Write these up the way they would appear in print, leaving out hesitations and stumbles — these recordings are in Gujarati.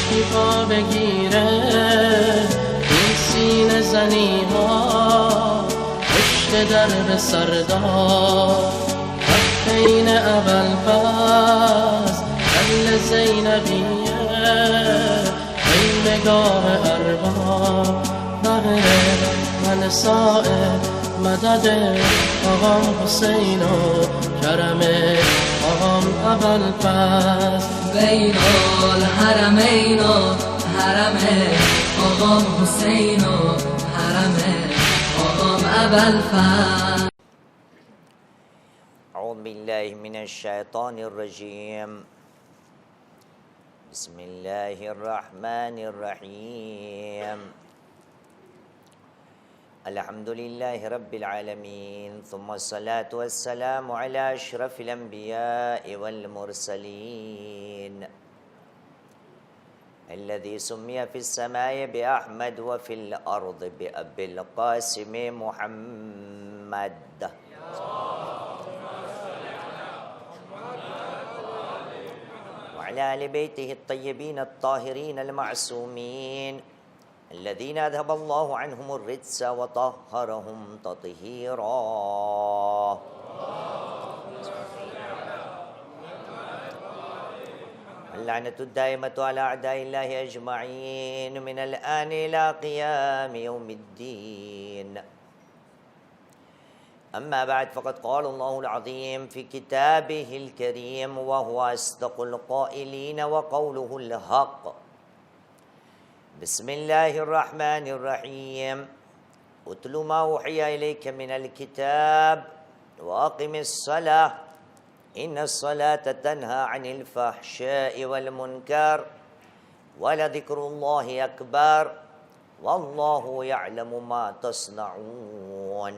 عشقی پا بگیره این سینه زنی ها پشت درب سردار بین اول پس دل زینبیه این نگاه ارباب بغیر من سائه مدد آقام حسین و کرم آقام اول پس بین الحرمین و حرم آقام حسین و حرم آقام اول پس. أعوذ بالله من الشيطان الرجيم. بسم الله الرحمن الرحيم. الحمد لله رب العالمين ثم الصلاة والسلام على أشرف الأنبياء والمرسلين الذي سمي في السماء بأحمد وفي الأرض بأبي القاسم محمد وعلى آل بيته الطيبين الطاهرين المعصومين الذين أذهب الله عنهم الرجس وطهرهم تطهيرا. اللعنة الدائمة على أعداء الله أجمعين من الآن إلى قيام يوم الدين. أما بعد فقد قال الله العظيم في كتابه الكريم وهو أصدق القائلين وقوله الحق. بسم الله الرحمن الرحيم. اتل ما أوحي إليك من الكتاب وأقم الصلاة إن الصلاة تنهى عن الفحشاء والمنكر ولذكر الله أكبر والله يعلم ما تصنعون.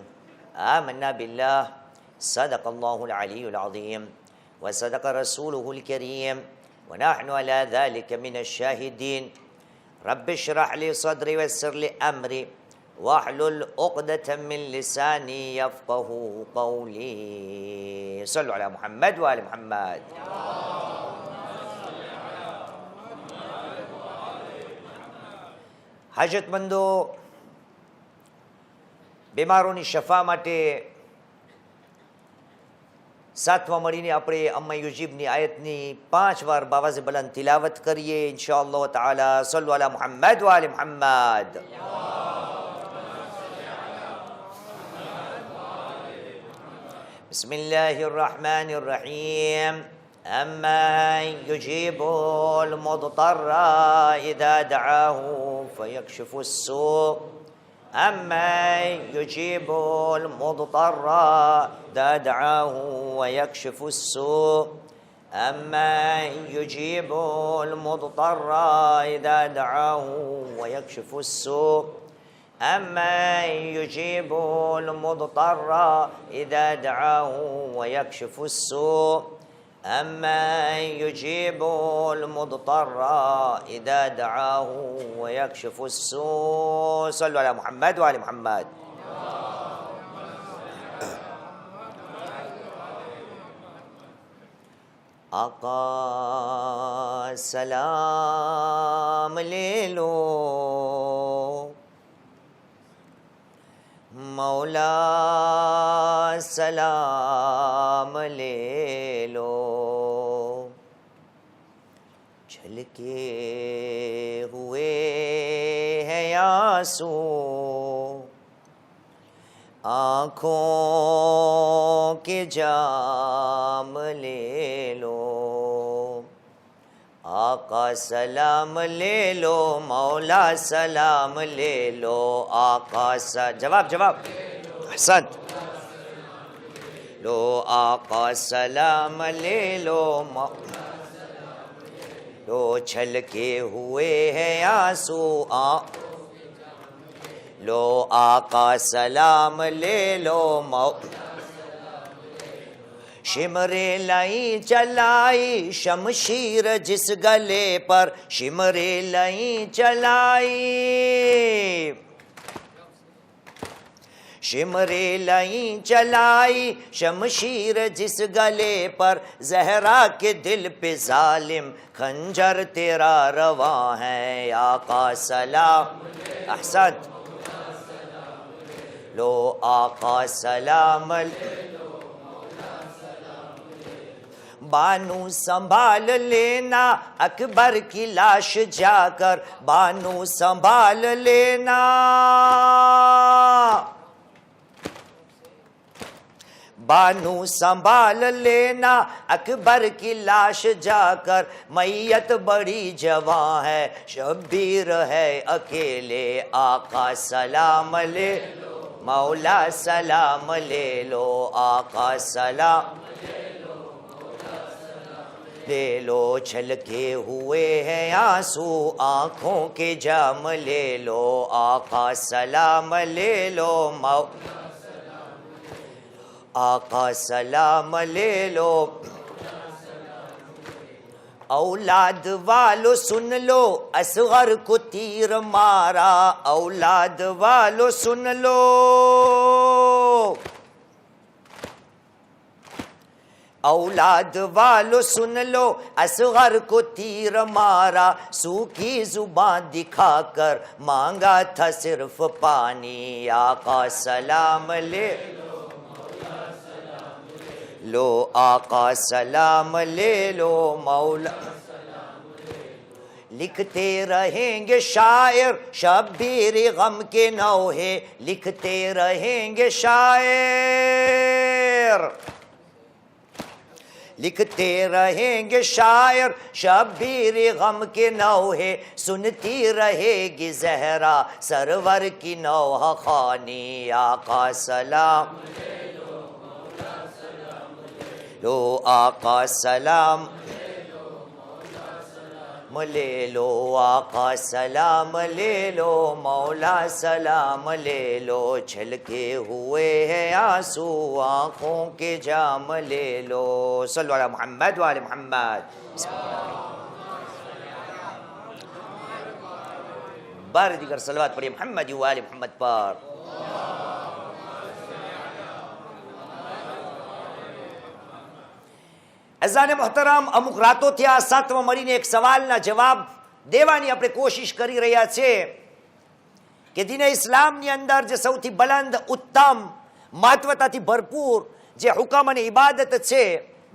آمنا بالله صدق الله العلي العظيم وصدق رسوله الكريم ونحن على ذلك من الشاهدين. رب اشرح لي صدري ويسر لي أمري واحلل عقدة من لساني يفقه قولي. صلوا على محمد وآل محمد. હાજતમંદો બીમારોની શફા માટે સાતમા મળીને આપણે અમ્મા યુજીબની આયતની 5 વાર બાવાઝે બલંદ તિલાવત કરીએ ઇન્શાઅલ્લાહ તાઆલા. સલ્લુ અલા મુહમ્મદ વ આલી મુહમ્મદ. બિસ્મિલ્લાહિર રહમાનિર રહીમ. أَمَّنْ يُجِيبُ الْمُضْطَرَّ إِذَا دَعَاهُ فَيَكْشِفُ السُّوءَ أَمَّنْ يُجِيبُ الْمُضْطَرَّ إِذَا دَعَاهُ وَيَكْشِفُ السُّوءَ أَمَّنْ يُجِيبُ الْمُضْطَرَّ إِذَا دَعَاهُ وَيَكْشِفُ السُّوءَ أَمَّنْ يُجِيبُ الْمُضْطَرَّ إِذَا دَعَاهُ وَيَكْشِفُ السُّوءَ أَمَّنْ يُجِيبُ الْمُضْطَرَّ إِذَا دَعَاهُ وَيَكْشِفُ السُّوءَ. صلوا على محمد وآل محمد. آقا سلام ले लो मौला सलाम ले लो छलके हुए हैं आंसू आँखों के जाम ले लो आका सलाम ले लो मौला सलाम ले लो आका जवाब जवाब हसन लो आका सलाम ले लो लो छलके हुए हैं आंसू लो आका सलाम ले लो शिमरे लाई चलाई शमशीर जिस गले पर शिमरे लाई चलाई शिमरे लई चलाई शमशीर जिस गले पर, जहरा के दिल पे जालिम खंजर तेरा रवा है। आका सलाम, अहसन, लो आका सलाम। बानू संभाल लेना अकबर की लाश जाकर, बानू संभाल लेना, बानू संभाल लेना अकबर की लाश जाकर। मैयत बड़ी जवां है शब्बीर है अकेले, आका सलाम ले मौला सलाम ले लो, आका सलाम ले लो। छलके हुए हैं आंसू आंखों के जाम ले लो, आका सलाम ले लो आका सलाम ले लो। औलाद वालो सुन लो असगर को तीर मारा, औलाद वालो सुन लो, औलाद वालो सुन लो असगर को तीर मारा। सूखी जुबान दिखाकर मांगा था सिर्फ पानी, आका सलाम ले लो, आका सलाम ले लो मौला। लिखते रहेंगे शायर शब्बीर गम के नौहे, लिखते रहेंगे शायर, लिखते रहेंगे शायर शब्बीर गम के नौहे। सुनती रहेगी जहरा सरवर की नौह खानी, आका सलाम लो, आका सलाम ले लो, आका सलाम ले लो मौला सलाम ले लो। छलके हुए हैं आंसू आंखों के जाम ले लो। सल्लल्लाहु अलैहि मुहम्मद व आले मुहम्मद। बार दीगर सलवात पढ़िए मोहम्मद व आले मोहम्मद पर। અઝાને મોહતરમ, અમુક રાતો થયા સાથમાં મળીને એક સવાલના જવાબ દેવાની આપણે કોશિશ કરી રહ્યા છે કે દીને ઇસ્લામની અંદર જે સૌથી બલંદ ઉત્તમ મહત્વતાથી ભરપૂર જે હુકમ અને ઇબાદત છે,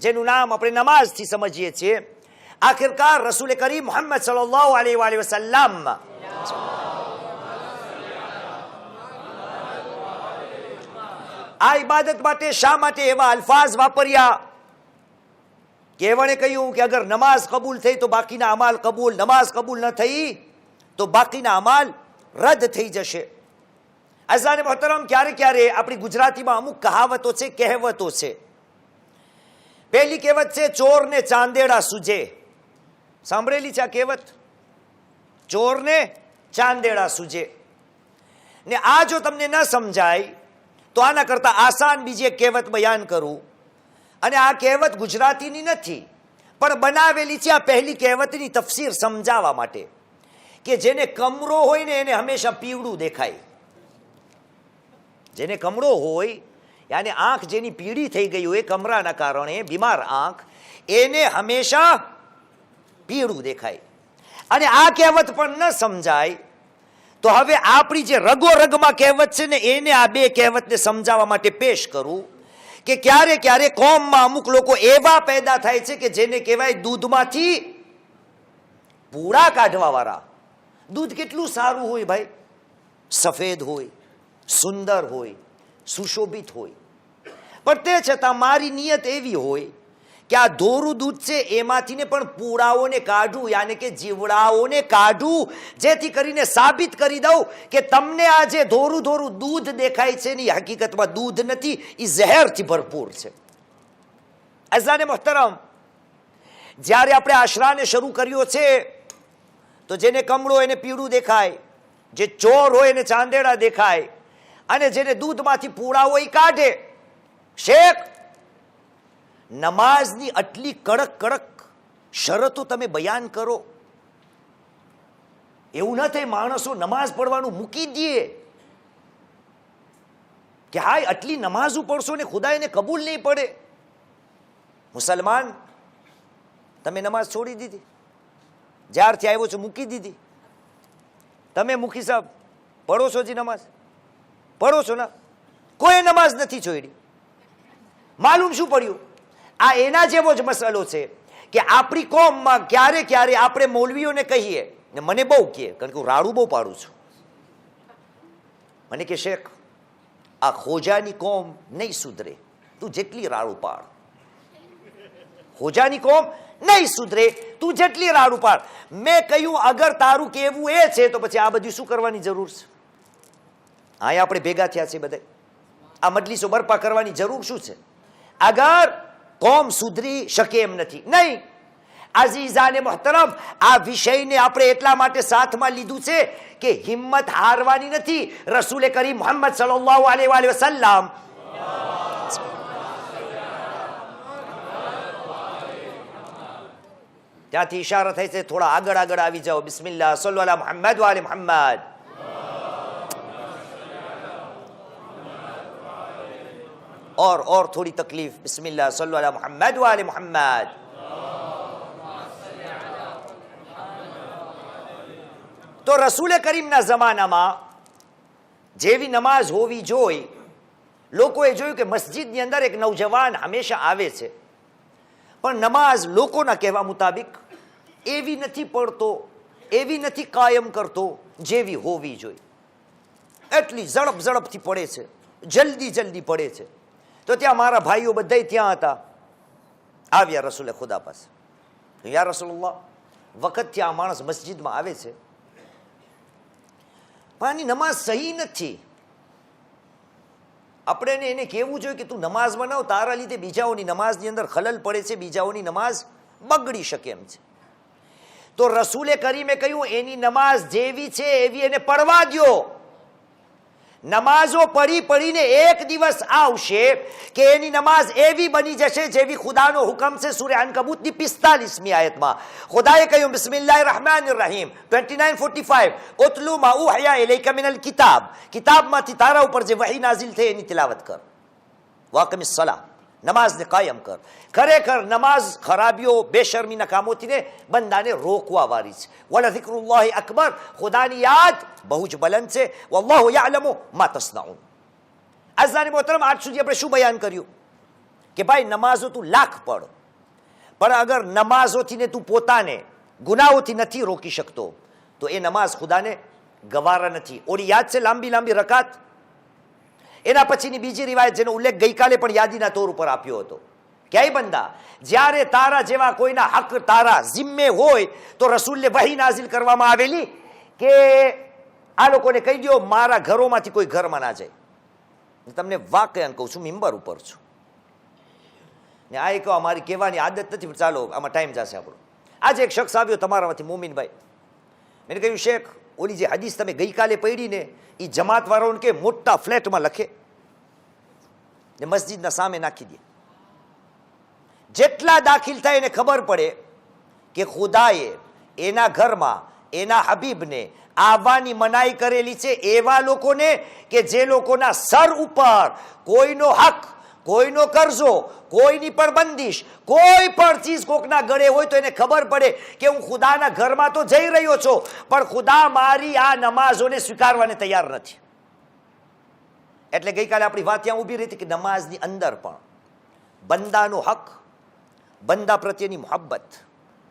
જેનું નામ આપણે નમાઝથી સમજીએ છીએ, આખિરકાર રસૂલ કરીમ મુહમ્મદ સલ્લલ્લાહુ અલૈહિ વસલ્લમ આ ઇબાદત માટે શા માટે એવા અલ્ફાઝ વાપર્યા કે એમણે કહ્યું કે અગર નમાઝ કબૂલ થઈ તો બાકીના અમાલ કબૂલ, નમાઝ કબૂલ ન થઈ તો બાકીના અમાલ રદ થઈ જશે। અઝાને મોહતરમ, ક્યારે ક્યારે આપણી ગુજરાતીમાં અમુક કહાવતો છે, કહેવતો છે। પહેલી કહેવત છે ચોરને ચાંદેડા સૂજે, સાંભળેલી છે આ કહેવત? ચોરને ચાંદેડા સૂજે। ને આ જો તમને ન સમજાય તો આના કરતા આસાન બીજી એક કહેવત બયાન કરું, અને આ કહેવત ગુજરાતીની નથી પણ બનાવેલી છે આ પહેલી કહેવતની તફસીર સમજાવવા માટે કે જેને કમળો હોય ને એને હંમેશા પીવડું દેખાય। જેને કમળો હોય યાને આંખ જેની પીળી થઈ ગઈ હોય કમરાના કારણે બીમાર આંખ, એને હંમેશા પીળું દેખાય। અને આ કહેવત પણ ન સમજાય તો હવે આપણી જે રગો રગમાં કહેવત છે ને એને આ બે કહેવતને સમજાવવા માટે પેશ કરું કે ક્યારે ક્યારે કોમમાં અમુક લોકો એવા પેદા થાય છે કે જેને કહેવાય દૂધમાંથી પૂડા કાઢવા વાળા। દૂધ કેટલું સારું હોય ભાઈ, સફેદ હોય, સુંદર હોય, સુશોભિત હોય, પણ તે છતાં મારી નિયત એવી હોય કે આ ધોરું દૂધ છે એમાંથીને પણ પૂડાઓને કાઢું, યાને કે જીવડાઓને કાઢું, જેથી કરીને સાબિત કરી દઉં કે તમને આ જે ધોરું ધોરું દૂધ દેખાય છે ને એ હકીકતમાં દૂધ નથી, એ ઝહેરથી ભરપૂર છે। અઝાને મોહતરમ, જ્યારે આપણે આશરાને શરૂ કર્યો છે તો જેને કમળો એને પીળું દેખાય, જે ચોર હોય એને ચાંદેડા દેખાય, અને જેને દૂધમાંથી પૂડા હોય એ કાઢે। શેખ, નમાઝની આટલી કડક કડક શરતો તમે બયાન કરો, એવું ન થાય માણસો નમાઝ પડવાનું મૂકી દે। કે હાય આટલી નમાઝો પડશો ને ખુદા એને કબૂલ નહીં પડે. મુસલમાન, તમે નમાઝ છોડી દીધી, જ્યારથી આવ્યો છો મૂકી દીધી. તમે મુખી સાહેબ પડો છો જી નમાઝ? પડો છો ના? કોઈ નમાઝ નથી છોડી. માલુમ શું પડ્યું? આ એના જેવો જ મસલો છે કે આપણી કોમમાં ક્યારે ક્યારે આપણે મૌલવીઓને કહીએ, ને મને બહુ કહે, કારણ કે હું રાડું બહુ પાડું છું. મને કે શેખ, આ ખોજાની કોમ નહીં સુધરે, તું જેટલી રાડું પાડ. ખોજાની કોમ નહીં સુધરે, તું જેટલી રાડું પાડ. મેં કહ્યું અગર તારું કેવું એ છે તો પછી આ બધું શું કરવાની જરૂર છે? અહીંયા આપણે ભેગા થયા છે બધા, આ મજલિસો બરપા કરવાની જરૂર શું છે? અગર કોમ સુધરી શકે એમ નથી, નહીં. અઝીઝાને મુહતરમ, આ વિષયને આપણે એટલા માટે સાથમાં લીધું છે કે હિંમત હારવાની નથી. રસૂલે કરીમ મુહમ્મદ સલ્લલ્લાહુ અલૈહિ વસલ્લમ ત્યાંથી ઈશારા થાય છે થોડા આગળ આગળ આવી જાઓ. બિસ્મિલ્લાહ, સલ્લુ અલા મુહમ્મદ વ આલે મુહમ્મદ. और थोड़ी तकलीफ. बिस्मिल्लाह, सल्लु अला मुहम्मद व आले मुहम्मद. તો રસૂલે કરીમના જમાનામાં જેવી નમાઝ હોવી જોઈએ, લોકોએ જોયું કે મસ્જિદની અંદર એક નૌજવાન હંમેશા આવે છે, પણ નમાઝ લોકોના કહેવા મુતાબિક એવી નથી પડતો, એવી નથી કાયમ કરતો જેવી હોવી જોઈએ. એટલી ઝડપથી પડે છે, જલ્દી પડે છે. તો ત્યાં મારા ભાઈઓ બધા ત્યાં હતા, આવ્યા રસૂલે ખુદા પાસે. યા રસૂલુલ્લાહ, વખતથી આ માણસ મસ્જિદમાં આવે છે પણ આની નમાઝ સહી નથી. આપણે એને કહેવું જોઈએ કે તું નમાઝ બનાવ, તારા લીધે બીજાઓની નમાઝની અંદર ખલલ પડે છે, બીજાઓની નમાઝ બગડી શકે એમ છે. તો રસૂલે કરીમે કહ્યું એની નમાઝ જેવી છે એવી એને પડવા દ્યો. નમાઝો પડીને એક દિવસ આવશે કે એની નમાઝ એવી બની જશે જેવી ખુદાનો હુકમ છે. સૂરે અનકબૂતની 45મી આયતમાં ખુદાએ કહ્યું, બિસ્મિલ્લાહિર રહેમાનિર રહીમ 29:45, ઉતલુ મા ઉહયા ઇલૈકા મિનલ કિતાબ, કિતાબમાંથી તારા ઉપર જે વહી નાઝિલ થઈ એની તિલાવત કર. વાકમિસ સલાહ, નમાઝને કાયમ કર. ખરેખર નમાઝ ખરાબીઓ બેશર્મીના કામોથી ને બંદાને રોકવા વાળી છે. વલા ઝિક્રુલ્લાહી અકબર, ખુદાની યાદ બહુ જ બલંદ છે. વલ્લાહુ યઅલમુ મા તસ્નઉન. અઝાની મોહતરમ, આજ સુધી આપણે શું બયાન કર્યું કે ભાઈ નમાઝો તું લાખ પઢ, પણ અગર નમાઝોથી ને તું પોતાને ગુનાહોથી નથી રોકી શકતો તો એ નમાઝ ખુદાને ગવારા નથી. ઓલી યાદ છે લાંબી રકાત? એના પછીની બીજી રિવાયત જેનો ઉલ્લેખ ગઈકાલે પણ યાદીના તોર ઉપર આપ્યો હતો કે એ બંદા, જ્યારે તારા જેવા કોઈના હક તારા જિમ્મે હોય તો રસૂલને વહી નાઝિલ કરવામાં આવેલી કે આ લોકોને કહી દો મારા ઘરોમાંથી કોઈ ઘરમાં ના જાય. તમને વાકયાન કહું છું, મિંબર ઉપર છું ને આ એક અમારી કહેવાની આદત નથી, ચાલો આમાં ટાઈમ જશે આપણો. આજે એક શખ્સ આવ્યો તમારામાંથી, મોમીનભાઈ. મેં કહ્યું, શેખ ઓલી જે હદીસ તમે ગઈકાલે પડી ને એ જમાત વાળાઓને કે મોટા ફ્લેટમાં લખે ને મસ્જિદના સામે નાખી દે. જેટલા દાખલ થાય એને ખબર પડે કે ખુદાએ એના ઘરમાં એના હબીબને આવવાની મનાઈ કરેલી છે એવા લોકોને કે જે લોકોના સર ઉપર કોઈનો હક, કોઈનો કરજો, કોઈની પણ બંદિશ, કોઈ પણ ચીજ કોકના ગળે હોય તો એને ખબર પડે કે હું ખુદાના ઘરમાં તો જઈ રહ્યો છું પણ ખુદા મારી આ નમાઝોને સ્વીકારવાને તૈયાર નથી. એટલે ગઈકાલે આપણી વાત ત્યાં ઊભી રહી હતી કે નમાઝની અંદર પણ બંદાનો હક, બંદા પ્રત્યેની મોહબ્બત,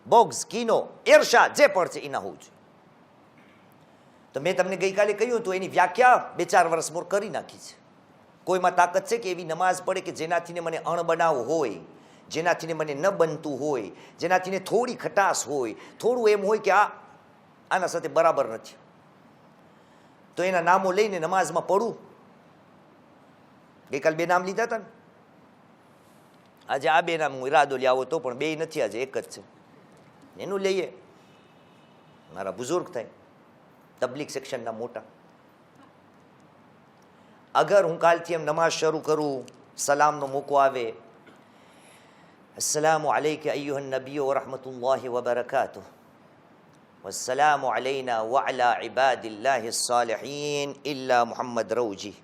બોગ્ઝ, કીનો, ઈર્ષા જે પણ છે એ ના હોવું જોઈએ. તો મેં તમને ગઈકાલે કહ્યું હતું એની વ્યાખ્યા 2-4 વર્ષ મોર કરી નાખી છે. કોઈમાં તાકાત છે કે એવી નમાઝ પડે કે જેનાથી મને અણબનાવ હોય, જેનાથી મને ન બનતું હોય, જેનાથી થોડી ખટાશ હોય, થોડું એમ હોય કે આના સાથે બરાબર નથી, તો એના નામો લઈને નમાઝમાં પડું. ગઈકાલે 2 નામ લીધા હતા ને, આજે આ 2 નામ હું ઈરાદો લાવો તો પણ 2 નથી, આજે એક જ છે. એનું લઈએ. મારા બુઝુર્ગ થાય, તબલીગ સેક્શનના મોટા. અગર હું કાલથી એમ નમાઝ શરૂ કરું, સલામનો મોકો આવે, અસ્સલામુ અલૈકા અય્યુહન નબીઓ વ રહમતુલ્લાહિ વ બરકાતુહ, વસ્સલામુ અલૈના વ અલા ઇબાદિલ્લાહિ સ્સાલિહીન ઇલ્લા મુહમ્મદ રૌજી,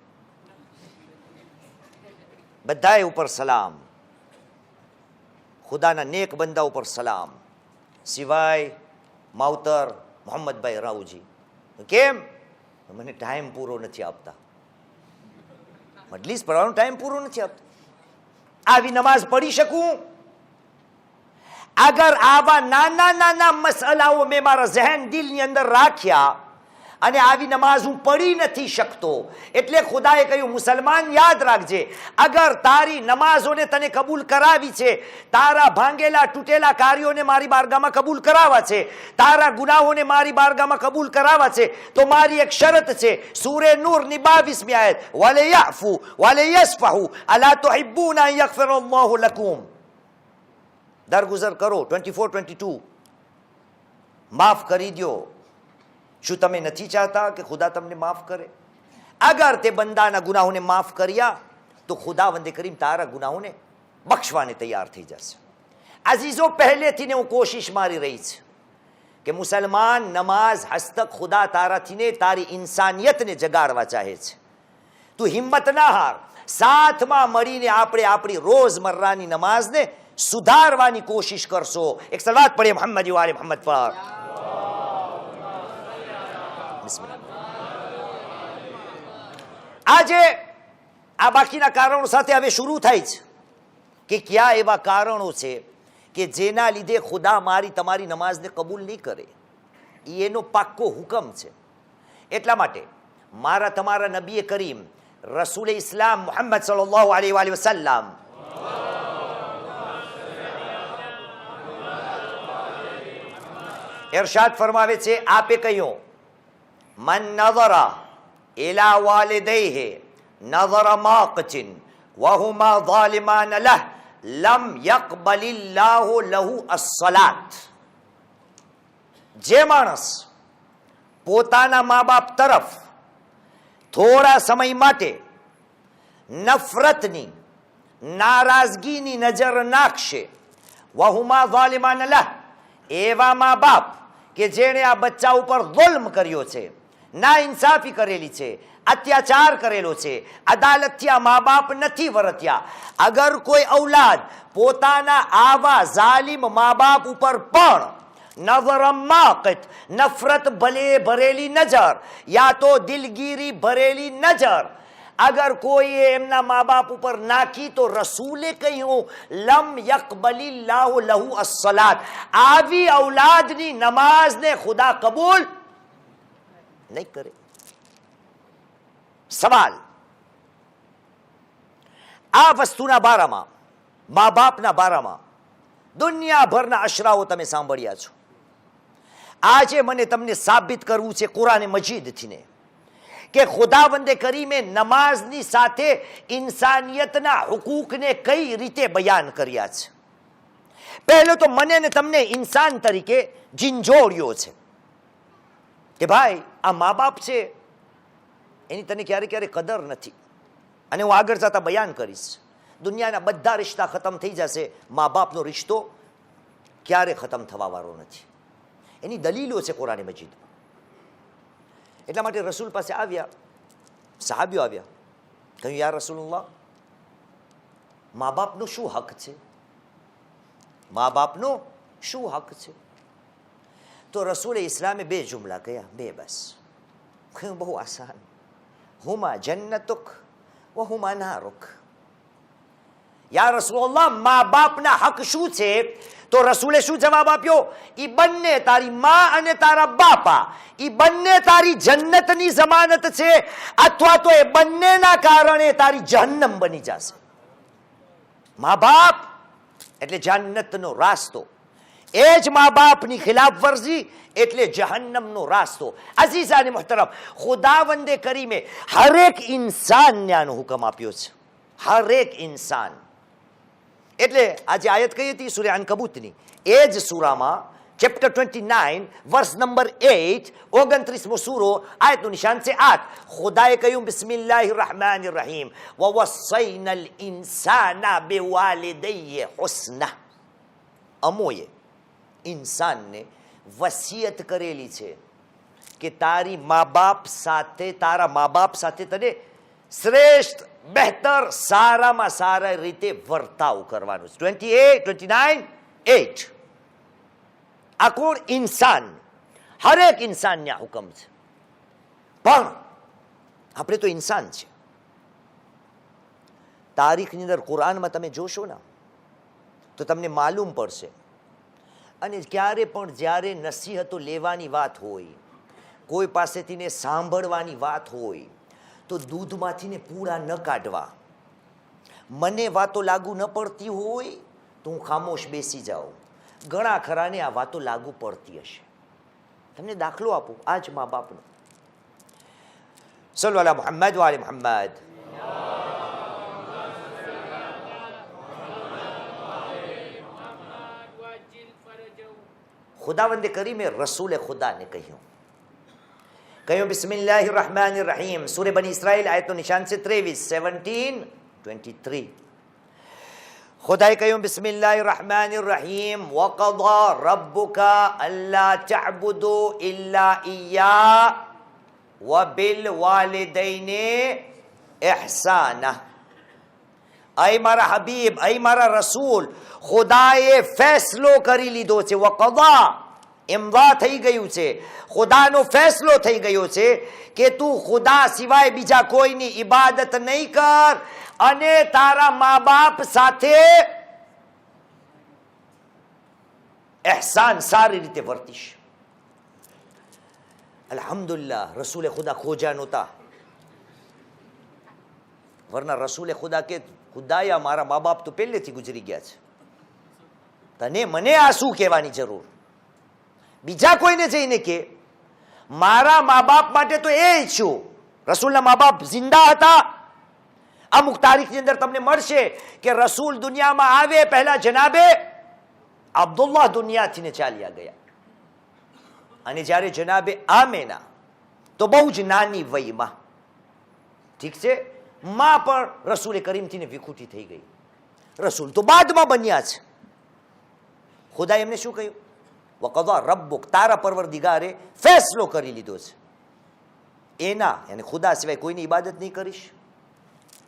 બધાએ ઉપર સલામ, ખુદાના નેક બંદા ઉપર સલામ, સિવાય માવતર મોહમ્મદભાઈ રાઉજી. કેમ? મને ટાઈમ પૂરો નથી આપતા, મજલિસ પઢવાનો ટાઈમ પૂરો નથી આપતા. આવી નમાઝ પઢી શકું? અગર આવા નાના નાના મસલાઓ મેં મારા ઝહેન દિલની અંદર રાખ્યા અને આવી નમાઝ હું પઢી નથી શકતો, એટલે ખુદાએ કહ્યું મુસલમાન યાદ રાખજે, અગર તારી નમાઝોને તને કબૂલ કરાવી છે, તારા ભાંગેલા તૂટેલા કાર્યોને મારી બારગામાં કબૂલ કરાવવા છે, તારા ગુનાહોને મારી બારગામાં કબૂલ કરાવવા છે, તો મારી એક શરત છે. સૂરે નૂરની 22મી આયત, વલે યાફુ વલે યસ્ફહુ અલા તુહિબ્બુના અન યગફિરલ્લાહુ લકુમ. દરગુજર કરો 24-22, માફ કરી દો. શું તમે નથી ચાહતા કે ખુદા તમને માફ કરે? અગર તે બંદાના ગુનાહોને માફ કર્યા તો ખુદાવંદે કરીમ તારા ગુનાહોને બક્ષવાને તૈયાર થઈ જશે. અઝીઝો, પહેલેથી હું કોશિશ મારી રહી છે કે મુસલમાન નમાઝ હસ્તક ખુદા તારાથી ને તારી ઇન્સાનિયતને જગાડવા ચાહે છે. તું હિંમત ના હાર, સાથમાં મળીને આપણે આપણી રોજમર્રાની નમાઝને સુધારવાની કોશિશ કરશો. એક સલાત પઢે મોહમ્મદ વાલે મોહમ્મદ પર. આજે આ બાકીના કારણો સાથે હવે શરૂ થાય છે કે કયા એવા કારણો છે કે જેના લીધે ખુદા મારી તમારી નમાઝને કબૂલ નહીં કરે. એનો પાક્કો હુકમ છે. એટલા માટે મારા તમારા નબીએ કરીમ રસૂલ ઇસ્લામ મુહમ્મદ સલ્લલ્લાહુ અલૈહિ વસલ્લમ ઇરશાદ ફરમાવે છે, આપે કહ્યું, મન નઝરા ઇલા વાલિદૈહી નઝર માકચિન વહુમા ઝાલિમાન લહ લમ યકબલિલ્લાહુ લહુ અસ્સલાત. જે માણસ પોતાના મા બાપ તરફ થોડા સમય માટે નફરતની નારાજગીની નજર નાખશે, વહુમા ઝાલિમાન લહ, એવા મા બાપ કે જેણે આ બચ્ચા ઉપર જુલ્મ કર્યો છે, ના ઇન્સાફી કરેલી છે, અત્યાચાર કરેલો છે, અદાલતથી આ મા બાપ નથી વર્ત્યા. અગર કોઈ ઔલાદ પોતાના આવા ઝાલિમ મા બાપ ઉપર પણ નવરમાકત, નફરત ભરેલી નજર યા તો દિલગીરી ભરેલી નજર અગર કોઈએ એમના મા બાપ ઉપર નાખી તો રસૂલે કહ્યું, લમ યકબલિલ્લાહુ લહુ અસ્સલાત. આવી ઔલાદની નમાઝને ખુદા કબૂલ નહીં કરે. સવાલ, આ વસ્તુના બારામાં, મા બાપના બારામાં દુનિયાભરના અશરાઓ તમે સાંભળ્યા છો. આજે મને તમને સાબિત કરવું છે કુરાન મજીદથી ને કે ખુદાવંદે કરીમે નમાઝની સાથે ઇન્સાનિયતના હુકૂકને કઈ રીતે બયાન કર્યા છે. પહેલો તો મને ને તમને ઇન્સાન તરીકે ઝીંઝોળ્યો છે કે ભાઈ આ મા બાપ છે એની તને ક્યારે ક્યારે કદર નથી. અને હું આગળ જતા બયાન કરીશ, દુનિયાના બધા રિશ્તા ખતમ થઈ જશે, મા બાપનો રિશ્તો ક્યારે ખતમ થવા વાળો નથી. એની દલીલો છે કુરાન મજીદમાં. એટલા માટે રસૂલ પાસે આવ્યા, સહાબીઓ આવ્યા, કહ્યું, યા રસૂલુલ્લાહ, મા બાપનો શું હક છે? મા બાપનો શું હક છે? તો રસૂલે ઇસ્લામે બે જુમલા કહ્યા, બે બસ. કહ્યું, બહુ આસાન, હુમા જન્નતુક વ હુમા નારુક. યા રસૂલુલ્લાહ, મા બાપના હક શું છે? તો રસૂલે શું જવાબ આપ્યો? ઈ બંને, તારી માં અને તારા બાપા, ઈ બંને તારી જન્નતની જમાનત છે, અથવા તો એ બંનેના કારણે તારી જહન્નમ બની જશે. મા બાપ એટલે જન્નતનો રાસ્તો, એ જ મા બાપની ખિલાફ વર્જી એટલે જહન્નમનો રાસ્તો. અઝીઝાને મુહતરમ, ખુદાવંદે કરીમે હરેક ઇન્સાનને આનો હુકમ આપ્યો છે, હરેક ઇન્સાન. એટલે આજે આયત કઈ હતી? સૂરે અનકબૂતની. એ જ સૂરામાં ચેપ્ટર 29 વર્સ નંબર 8, 29મો સૂરો, આયતનું નિશાન છે 8. ખુદાએ કહ્યું, બિસ્મિલ્લાહિર રહમાનિર રહીમ, વવસ્સૈનલ ઇન્સાના બિવાલિદૈહિ હુસ્ના. અમોએ ઇન્સાનને વસિયત કરેલી છે કે તારી મા બાપ સાથે, તારા મા બાપ સાથે તને શ્રેષ્ઠ બહેતર સારામાં સારા રીતે વર્તાવ કરવાનું છે. 28, 29, 8. આ કોણ? ઇન્સાન. હરેક ઇન્સાનને આ હુકમ છે. પણ આપણે તો ઇન્સાન છે. તારીખની અંદર કુરાનમાં તમે જોશો ને તો તમને માલુમ પડશે. અને ક્યારે પણ જ્યારે નસીહતો લેવાની વાત હોય, કોઈ પાસેથી ને સાંભળવાની વાત હોય, તો દૂધમાંથી ને પૂળા ન કાઢવા. મને વાતો લાગુ ન પડતી હોય તો હું ખામોશ બેસી જાઉં. ઘણા ખરાને આ વાતો લાગુ પડતી હશે. તમને દાખલો આપું આજ મા બાપનો. સલ્લુ અલા મુહમ્મદ વ આલે મુહમ્મદ. ખુદાવંદે કરીમે રસૂલે ખુદાને કહ્યું બિસ્મિલ્લાહિર રહેમાનિર રહીમ. સૂરે બની ઇસ્રાઈલ આયતનું નિશાન છે 23, 17, 23. ખુદાએ કહ્યું બિસ્મિલ્લાહિર રહેમાનિર રહીમ. વકદા રબ્બુકા અલ્લા તઅબુદુ ઇલ્લા ઇય્યા વબિલ વાલિદૈને ઇહસાના. અય મારા હબીબ, અય મારા રસૂલ, ખુદાએ ફેસલો કરી લીધો છે. વકદા ઇમદા થઈ ગયું છે. ખુદાનો ફેસલો થઈ ગયો છે કે તું ખુદા સિવાય બીજા કોઈની ઇબાદત નહીં કર અને તારા મા બાપ સાથે એહસાન સારી રીતે વર્તીશ. અલ્હમ્દુલિલ્લાહ રસૂલે ખુદા ખોજા નહોતા. વરના રસૂલે ખુદા કે ખુદાયા મારા મા બાપ તો પહેલેથી ગુજરી ગયા છે, તને મને આ શું કહેવાની જરૂર? બીજા કોઈને જઈને કે મારા મા બાપ માટે તો એ ઈચ્છું. રસૂલના મા બાપ જિંદા હતા. અમુક તારીખની અંદર તમને મળશે કે રસૂલ દુનિયામાં આવે પહેલા જનાબે અબ્દુલ્લાહ દુનિયાથી ને ચાલ્યા ગયા. અને જ્યારે જનાબે આમેના તો બહુ જ નાની વયમાં, ઠીક છે, માં પણ રસૂલે કરીમથી ને વિખૂટી થઈ ગઈ. રસૂલ તો બાદમાં બન્યા છે. ખુદાએ એમને શું કહ્યું? વકદા રબ્બુક, તારા પરવરદિગારે ફેસલો કરી લીધો છે એના અને ખુદા સિવાય કોઈની ઇબાદત નહીં કરીશ.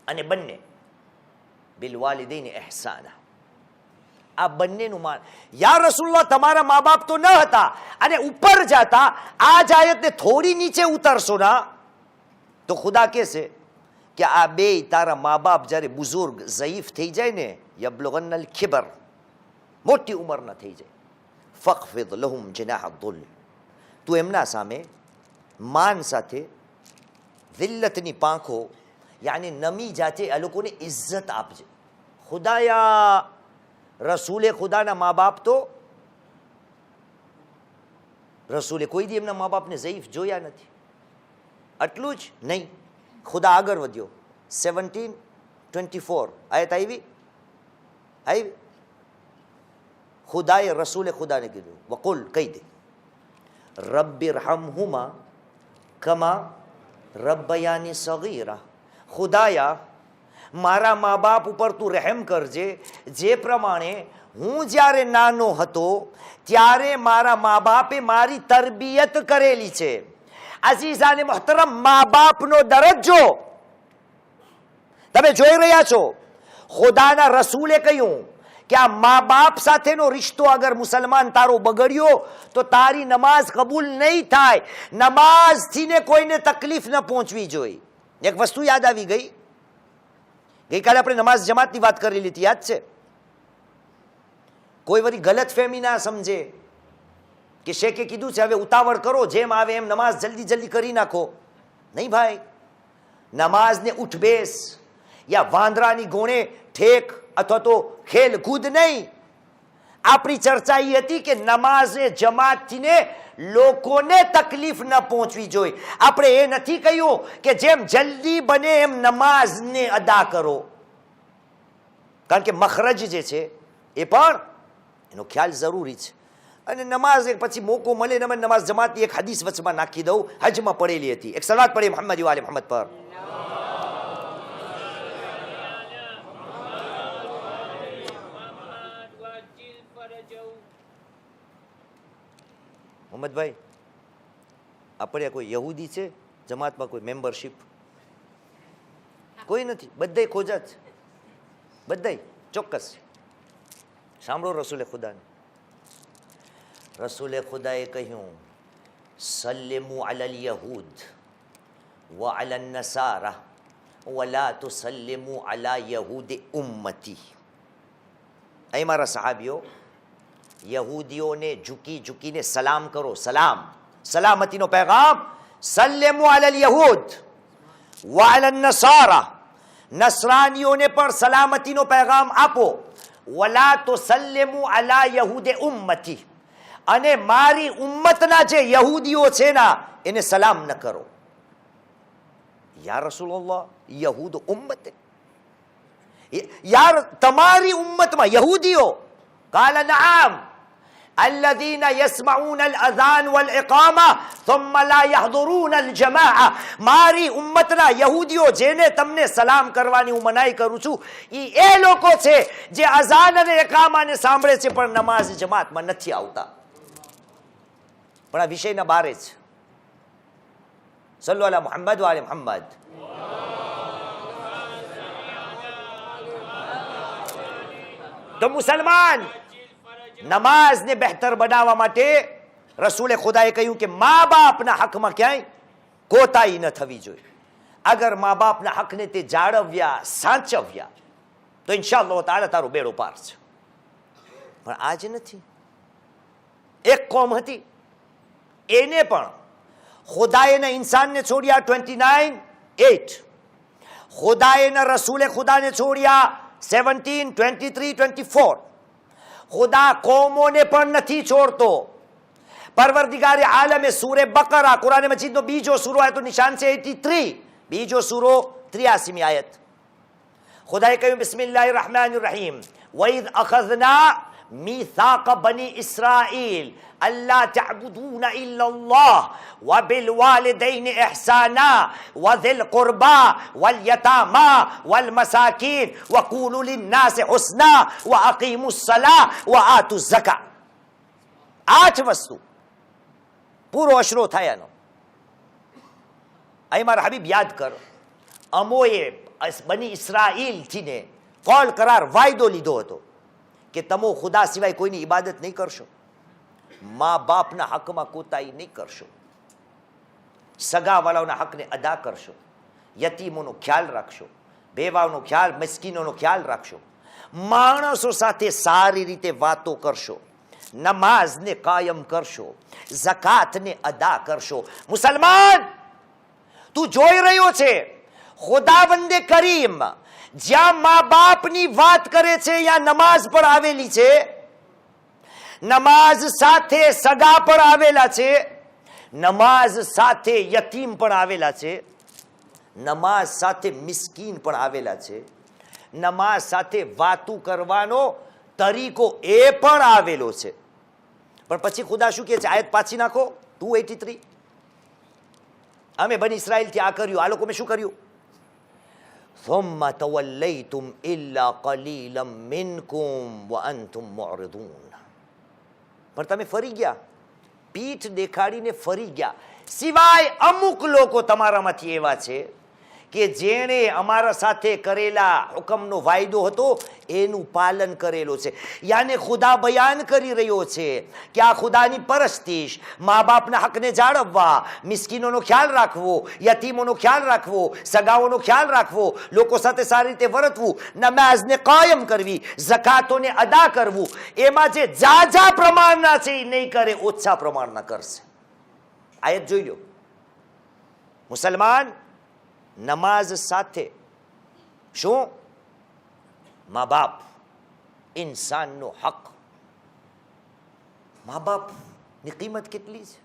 અને બંને બિલ વાલિદૈને ઇહસાના, આ બંનેનું માન. યા રસૂલલ્લાહ, તમારા મા બાપ તો ન હતા અને ઉપર જાતા આ જ આયતને થોડી નીચે ઉતરશો ના તો ખુદા કહેશે કે આ બે તારા મા બાપ જ્યારે બુઝુર્ગ ઝયીફ થઈ જાય ને, યબલુગન્નલ ખિબર, મોટી ઉંમરના થઈ જાય, ફખફિદ લહુમ જનાહ દુલ, તું એમના સામે માન સાથે દિલ્લતની પાંખો યાની નમી જાતે આ લોકોને ઇજ્જત આપજે. ખુદાયા રસૂલે ખુદાના મા બાપ તો રસૂલે કોઈ દી એમના મા બાપને ઝયીફ જોયા નથી. આટલું જ નહીં, ખુદા આગળ વધ્યો. 17, 24 આયત આવી. ખુદાએ રસૂલે ખુદાને કીધું વકુલ, કહી દે, રબ્બિરહમહુમા કમા રબ્બયાની સગીરા. ખુદાયા મારા મા બાપ ઉપર તું રહેમ કરજે જે પ્રમાણે હું જ્યારે નાનો હતો ત્યારે મારા મા બાપે મારી તરબિયત કરેલી છે. અઝીઝાને મોહતરમ, મા બાપનો દરજ્જો તમે જોઈ રહ્યા છો. ખુદાના રસૂલે કહ્યું કે આ મા બાપ સાથેનો રિશ્તો અગર મુસલમાન તારો બગડ્યો તો તારી નમાઝ કબૂલ નહીં થાય. નમાઝથી ને કોઈને તકલીફ ન પહોંચવી જોઈએ. એક વસ્તુ યાદ આવી ગઈ. ગઈકાલે આપણે નમાઝ જમાતની વાત કરી લીધી, યાદ છે? કોઈ વળી ગલત ફહેમી ના સમજે કે શેખે કીધું છે હવે ઉતાવળ કરો, જેમ આવે એમ નમાઝ જલ્દી જલ્દી કરી નાખો. નહીં ભાઈ, નમાઝને ઉઠ બેસ યા વાંદરાની ગોણે ઠેક અથવા તો ખેલ કૂદ નહીં. આપણી ચર્ચા એ હતી કે નમાઝે જમાતથી ને લોકોને તકલીફ ન પહોંચવી જોઈએ. આપણે એ નથી કહ્યું કે જેમ જલ્દી બને એમ નમાઝને અદા કરો, કારણ કે મખરજ જે છે એ પણ એનો ખ્યાલ જરૂરી છે. અને નમાઝ પછી મોકો મળે ને નમાઝ જમાતની એક હદીસ વચમાં નાખી દઉં, હજમાં પડેલી હતી. એક સલાત પડી મુહમ્મદ વાલે મુહમ્મદ પર. મોહમ્મદભાઈ, આપણે કોઈ યહૂદી છે જમાતમાં કોઈ મેમ્બરશિપ? કોઈ નથી, બધાય ખોજા જ, બધાય ચોક્કસ. સાંભળો રસૂલે ખુદાને. રસૂલે ખુદાએ કહ્યું સલ્લિમુ અલલ યહૂદ વ અલન નસારા વલા તુસલ્લિમુ અલા યહૂદ ઉમ્મતી. અહીં મારા સહાબીઓ, યહૂદીઓને ઝૂકી ઝૂકીને સલામ કરો. સલામ, સલામતીનો પેગામ. સલ્લિમુ અલલ યહૂદ વ અલન નસારા, નસરાનીઓને પણ સલામતીનો પેગામ આપો. વલા તુસલ્લિમુ અલા યહૂદ ઉમ્મતી, અને મારી ઉમ્મતના જે યહૂદીઓ છે ને એને સલામ ન કરો. યા રસૂલલ્લાહ, યહૂદ ઉમ્મત, યાર તમારી ઉમ્મતમાં યહૂદીઓ? કાલ નઆમ الذين يسمعون الأذان والإقامة ثم لا يحضرون الجماعة. મારી ઉમ્મતના યહૂદીઓ જેને તમને સલામ કરવાની હું મનાઈ કરું છું, એ લોકો છે જે અઝાન અને ઇકામાને સાંભળે છે પણ નમાઝ જમાતમાં નથી આવતા. પણ આ વિષયના બારે છે. સલ્લુ અલા મુહમ્મદ વ આલે મુહમ્મદ. તો મુસલમાન નમાઝને બહેતર બનાવવા માટે રસૂલે ખુદાએ કહ્યું કે મા બાપના હકમાં ક્યાંય કોતાઈ ન થવી જોઈએ. અગર મા બાપના હકને તે જાળવ્યા, સાચવ્યા તો ઇન્શાઅલ્લાહ તાઆલા તારો બેડો પાર છે. પણ આજ નથી. એક કોમ હતી, એને પણ ખુદાએ ઇન્સાનને છોડ્યા 29:8, ખુદાએ રસૂલે ખુદાને છોડ્યા 17, 23, 24. ખુદા કોમોને પણ નથી છોડતો. પરવરદિગારે આલમે સૂરે બકરા, કુરાન મજીદનો બીજો સૂરો આયતો નિશાન છે 83, બીજો સૂરો 83મી આયત. ખુદાએ કહ્યું બિસ્મિલ્લાહિર રહેમાનિર રહીમ વઇઝ અખઝના મીસાક બની ઇસ્રાઈલ અલ્લા તઅબુદૂના ઇલ્લલ્લાહ وبالوالدين إحسانا وذي القربى واليتامى والمساكين وقولوا للناس حسنا وأقيموا الصلاة وآتوا الزكاة. 8 વસ્તુ પૂરો અશરો થયાનો. અહીં મારા હબીબ યાદ કર, અમોએ બની ઇસ્રાઈલથીને કોલ કરાર વાયદો લીધો હતો કે તમો ખુદા સિવાય કોઈની ઇબાદત નહીં કરશો, મા બાપના હકમાં કોતાઈ નહીં કરશો, સગાવાલાઓના હકને અદા કરશો, યતીમોનો ખ્યાલ રાખશો, બેવાઓનો ખ્યાલ, મિસ્કીનોનો ખ્યાલ રાખશો, માણસો સાથે સારી રીતે વાતો કરશો, નમાઝને કાયમ કરશો, ઝકાતને અદા કરશો. મુસલમાન, તું જોઈ રહ્યો છે ખુદાવંદે કરીમ જ્યાં મા બાપની વાત કરે છે ત્યાં નમાઝ પણ આવેલી છે, નમાઝ સાથે સગા પણ આવેલા છે, નમાઝ સાથે યતીમ પણ આવેલા છે, નમાઝ સાથે મિસ્કીન પણ આવેલા છે, નમાઝ સાથે વાતું કરવાનો તરીકો એ પણ આવેલો છે. પણ પછી ખુદા શું કહે છે? આયત પાછી નાખો 283. અમે બની ઇસ્રાઈલથી આ કર્યું, આ લોકો મેં શું કર્યું? ثم توليتم إلا قليلا منكم وأنتم معرضون. પણ તમે ફરી ગયા, પીઠ દેખાડીને ફરી ગયા. સિવાય અમુક લોકો તમારામાંથી એવા છે કે જેણે અમારા સાથે કરેલા હુકમનો વાયદો હતો એનું પાલન કરેલો છે. યાને ખુદા બયાન કરી રહ્યો છે કે આ ખુદાની પરસ્તિશ, મા બાપના હકને જાળવવા, મિસ્કીનોનો ખ્યાલ રાખવો, યતીમોનો ખ્યાલ રાખવો, સગાઓનો ખ્યાલ રાખવો, લોકો સાથે સારી રીતે વર્તવું, નમાઝને કાયમ કરવી, ઝકાતોને અદા કરવું, એમાં જે ઝાઝા પ્રમાણના છે એ નહીં કરે, ઓછા પ્રમાણના કરશે. આયત જોઈ લો. મુસલમાન, નમાઝ સાથે શું? મા બાપ, ઇન્સાનનો હક. મા બાપની કિંમત કેટલી છે?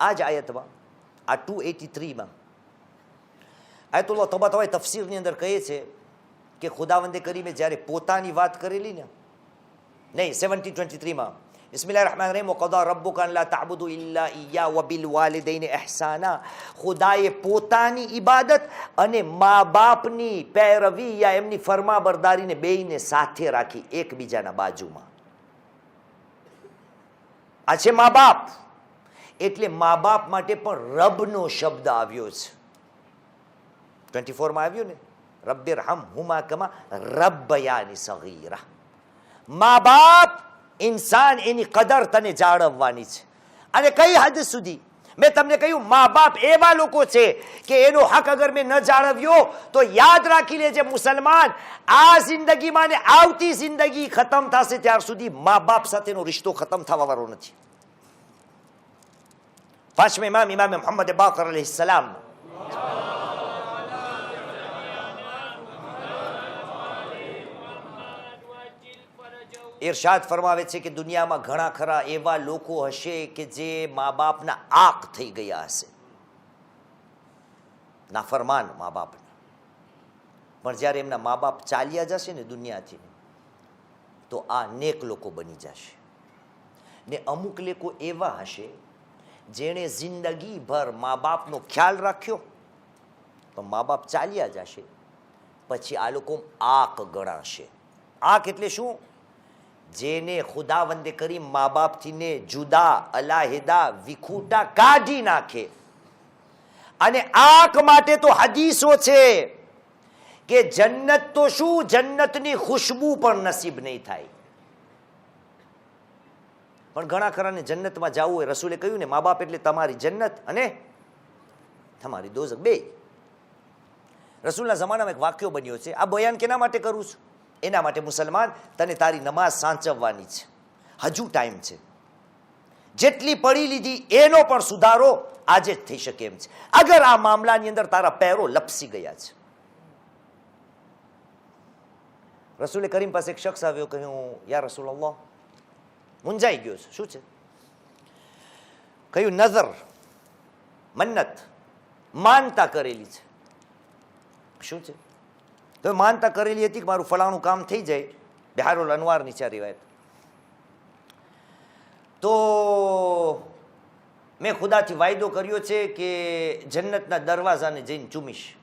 આ જ આયતમાં, આ 283માં આયતુલ્લાહ તબાતાવાએ તફસીરની અંદર કહે છે કે ખુદાવંદે કરીમે જ્યારે પોતાની વાત કરેલી ને, નહીં 17:23માં બિસ્મિલ્લાહિર રહેમાનિર રહીમ વक़દા રબ્બુકા અલ્લા તઅબુદુ ઇલ્લા ઇય્યા વબિલ વાલિદૈનિ ઇહસાના. ખુદાએ પોતાની ઇબાદત અને મા બાપની પેરવી યા એમની ફરમાબરદારીને બેયને સાથે રાખી, એકબીજાના બાજુમાં. આ છે મા બાપ. એટલે મા બાપ માટે પણ રબનો શબ્દ આવ્યો છે. 24માં આવ્યું ને, રબ્બિરહમહુમા કમા રબ્બયાની સગીરા. મા બાપ ઇન્સાન એની કદર તને જાળવવાની છે. અને કઈ હદ સુધી? મેં તમને કહ્યું મા બાપ એવા લોકો છે કે એનો હક અગર મેં ન જાળવ્યો તો યાદ રાખી લેજે મુસલમાન, આ જિંદગીમાં ને આવતી જિંદગી ખતમ થશે ત્યાર સુધી મા બાપ સાથેનો રિશ્તો ખતમ થવા વાળો નથી. પાંચમા ઇમામ ઇમામ મુહમ્મદ બાકર અલૈહિસ્સલામ ઇરશાદ ફરમાવે છે કે દુનિયામાં ઘણા ખરા એવા લોકો હશે કે જે મા બાપના આંખ થઈ ગયા હશે, નાફરમાન મા બાપના. પણ જ્યારે એમના મા બાપ ચાલ્યા જશે ને દુનિયાથી, તો આ નેક લોકો બની જશે. ને અમુક લોકો એવા હશે જેણે જિંદગીભર મા બાપનો ખ્યાલ રાખ્યો, પણ મા બાપ ચાલ્યા જશે પછી આ લોકો આંખ ગણાશે. આંખ એટલે શું? જેને ખુદાવંદે કરી મા બાપથી ને જુદા અલાહિદા વિખૂટા કાઢી નાખે. અને આંખ માટે તો હદીસો છે કે જન્નત તો શું, જન્નતની ખુશ્બુ પણ નસીબ નહીં થાય. પણ ઘણા ખરાને જન્નતમાં જવું હોય, રસૂલે કહ્યું ને મા બાપ એટલે તમારી જન્નત અને તમારી દોઝખ બે. રસૂલના જમાનામાં એક વાક્યો બન્યો છે. આ બયાન કેના માટે કરું છું? એના માટે મુસલમાન, તને તારી નમાઝ સાચવવાની છે, હજુ ટાઈમ છે. જેટલી પડી લીધી એનો પણ સુધારો આજે જ થઈ શકે એમ છે, અગર આ મામલાની અંદર તારા પેરો લપસી ગયા છે. રસૂલે કરીમ પાસે એક શખ્સ આવ્યો, કહ્યું યા રસૂલલ્લાહ, મૂંઝાઈ ગયો છે, શું છે? કહ્યું નઝર, મન્નત, માનતા કરેલી છે. શું છે? તો માનતા કરેલી હતી કે મારું ફલાણું કામ થઈ જાય. બિહારુલ અનવારની છે રિવાયત. તો મેં ખુદાથી વાયદો કર્યો છે કે જન્નતના દરવાજાને જઈને ચૂમીશ.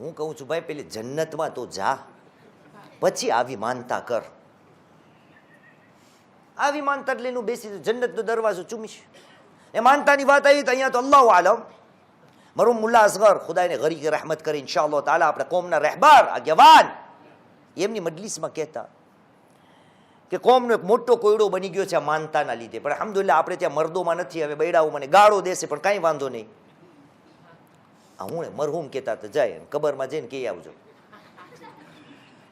હું કહું છું ભાઈ પેલી જન્નતમાં તો જા, પછી આવી માનતા કર. આવી માનતા લઈને બેસી જન્નતનો દરવાજો ચૂમીશ. એ માનતાની વાત આવી તો અહીંયા તો અલ્લાહુ આલમ મરહુમ મુલ્લા અસગર, ખુદાને ગરીક રહેમત કરી ઇન્શાઅલ્લાહ તાલા, આપણે કોમના રહેબર આગેવાન, એમની મજલિસમાં કહેતા કે કોમનો એક મોટો કોયડો બની ગયો છે આ માનતાના લીધે. પણ અલ્હમ્દુલિલ્લાહ આપણે ત્યાં મર્દોમાં નથી. હવે બૈડાઓ મને ગાળો દેશે પણ કાંઈ વાંધો નહીં. હું મરહુમ કહેતા હતા જાય કબરમાં જઈને કહી આવજો.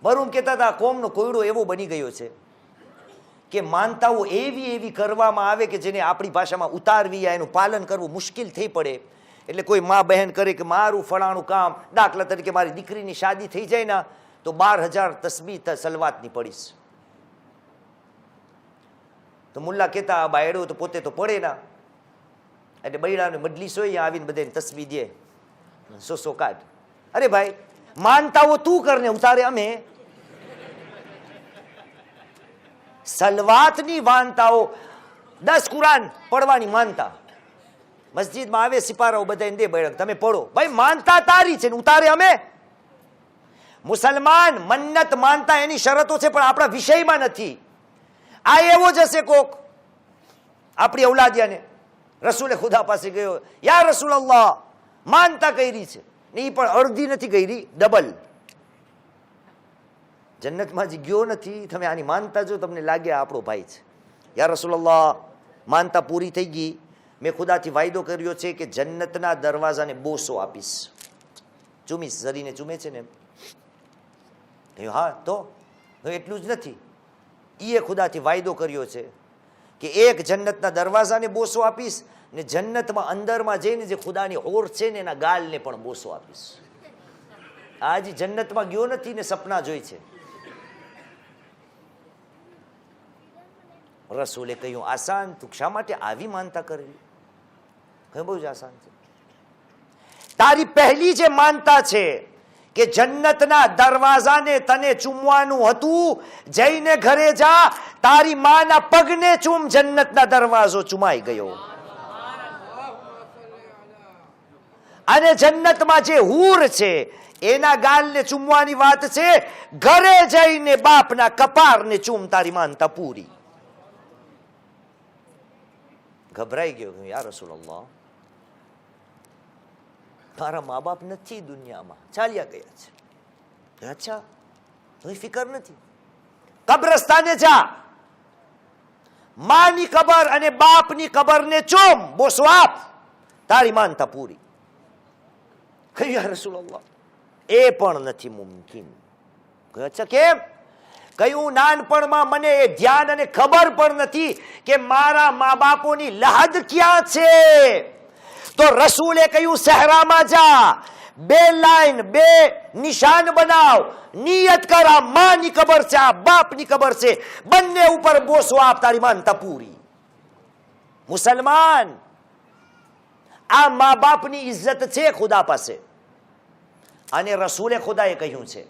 મરહુમ કહેતા હતા કોમનો કોયડો એવો બની ગયો છે કે માનતાઓ એવી કરવામાં આવે કે જેને આપણી ભાષામાં ઉતારવી, એનું પાલન કરવું મુશ્કેલ થઈ પડે. એટલે કોઈ મા બહેન કરે કે મારું ફલાણું કામ, દાખલા તરીકે મારી દીકરીની શાદી થઈ જાય ને તો 12,000 તસ્બીહ સલવાતની પડીશ. તો મુલ્લા કહેતા આ બાયડો તો પોતે તો પડે ના, એટલે બૈડાની મજલિસ હોય આવીને બધાને તસ્બીહ દે, સો કાઢ. અરે ભાઈ માનતાઓ તું કરને, ઉતારે અમે. સલવાતની માનતાઓ, 10 કુરાન પડવાની માનતા, મસ્જિદમાં આવે સિપારાઓ બધાને દે, બૈડક તમે પડો. ભાઈ માનતા તારી છે ને ઉતારે અમે. મુસલમાન, મન્નત માનતા એની શરતો છે પણ આપણા વિષયમાં નથી. આ એવો જ હશે કોક આપણી ઔલાદિયાને રસૂલે ખુદા પાસે ગયો, યા રસૂલલ્લાહ માનતા કરી છે ને એ પણ અડધી નથી કરી, ડબલ. જન્નતમાં જ ગયો નથી, તમે આની માનતા જો તમને લાગે આપણો ભાઈ છે. યા રસૂલલ્લાહ માનતા પૂરી થઈ ગઈ, મેં ખુદાથી વાયદો કર્યો છે કે જન્નતના દરવાજાને બોસો આપીશ, ચૂમીશ. ઝરીને ચૂમે છે ને એમ. હા તો એટલું જ નથી, એ ખુદાથી વાયદો કર્યો છે કે એક જન્નતના દરવાજાને બોસો આપીશ ને જન્નતમાં અંદરમાં જઈને જે ખુદાની હોર છે ને એના ગાલને પણ બોસો આપીશ. આજ જન્નતમાં ગયો નથી ને સપના જોઈ છે. રસૂલે કહ્યું આસાન, તું શા માટે આવી માનતા કરવી? કહ્યું બહુ જ આસાન છે. તારી પહેલી જે માનતા છે કે જન્નતના દરવાજાને તને ચૂમવાનું હતું, જઈને ઘરે જા, તારી માના પગને ચૂમ, જન્નતના દરવાજો ચૂમાઈ ગયો. અને જન્નતમાં જે હૂર છે એના ગાલને ચૂમવાની વાત છે, ઘરે જઈને બાપના કપારને ચૂમ, તારી માનતા પૂરી. ગભરાઈ ગયો, યા રસૂલલ્લાહ મારા મા બાપ નથી દુનિયામાં, ચાલ્યા ગયા છે. અચ્છા, તો ફિકર નથી. કબ્રસ્તાને જા, માની કબર અને બાપની કબરને ચોમ, બોસો આપ, તારી માનતા પૂરી. કહ્યું યા રસૂલલ્લાહ, એ પણ નથી મુમકિન. અચ્છા કેમ? કહ્યું નાનપણમાં મને એ ધ્યાન અને ખબર પણ નથી કે મારા મા બાપોની લહદ ક્યાં છે. તો રસૂલે કહ્યું સહેરામાં જા, 2 લાઈન 2 નિશાન બનાવ, નિયત કર આ માની કબર છે, આ બાપની કબર છે, બંને ઉપર બોસો આપ, તારી માનતા પૂરી. મુસલમાન, આ મા બાપની ઇજ્જત છે ખુદા પાસે. અને રસૂલે ખુદાએ કહ્યું છે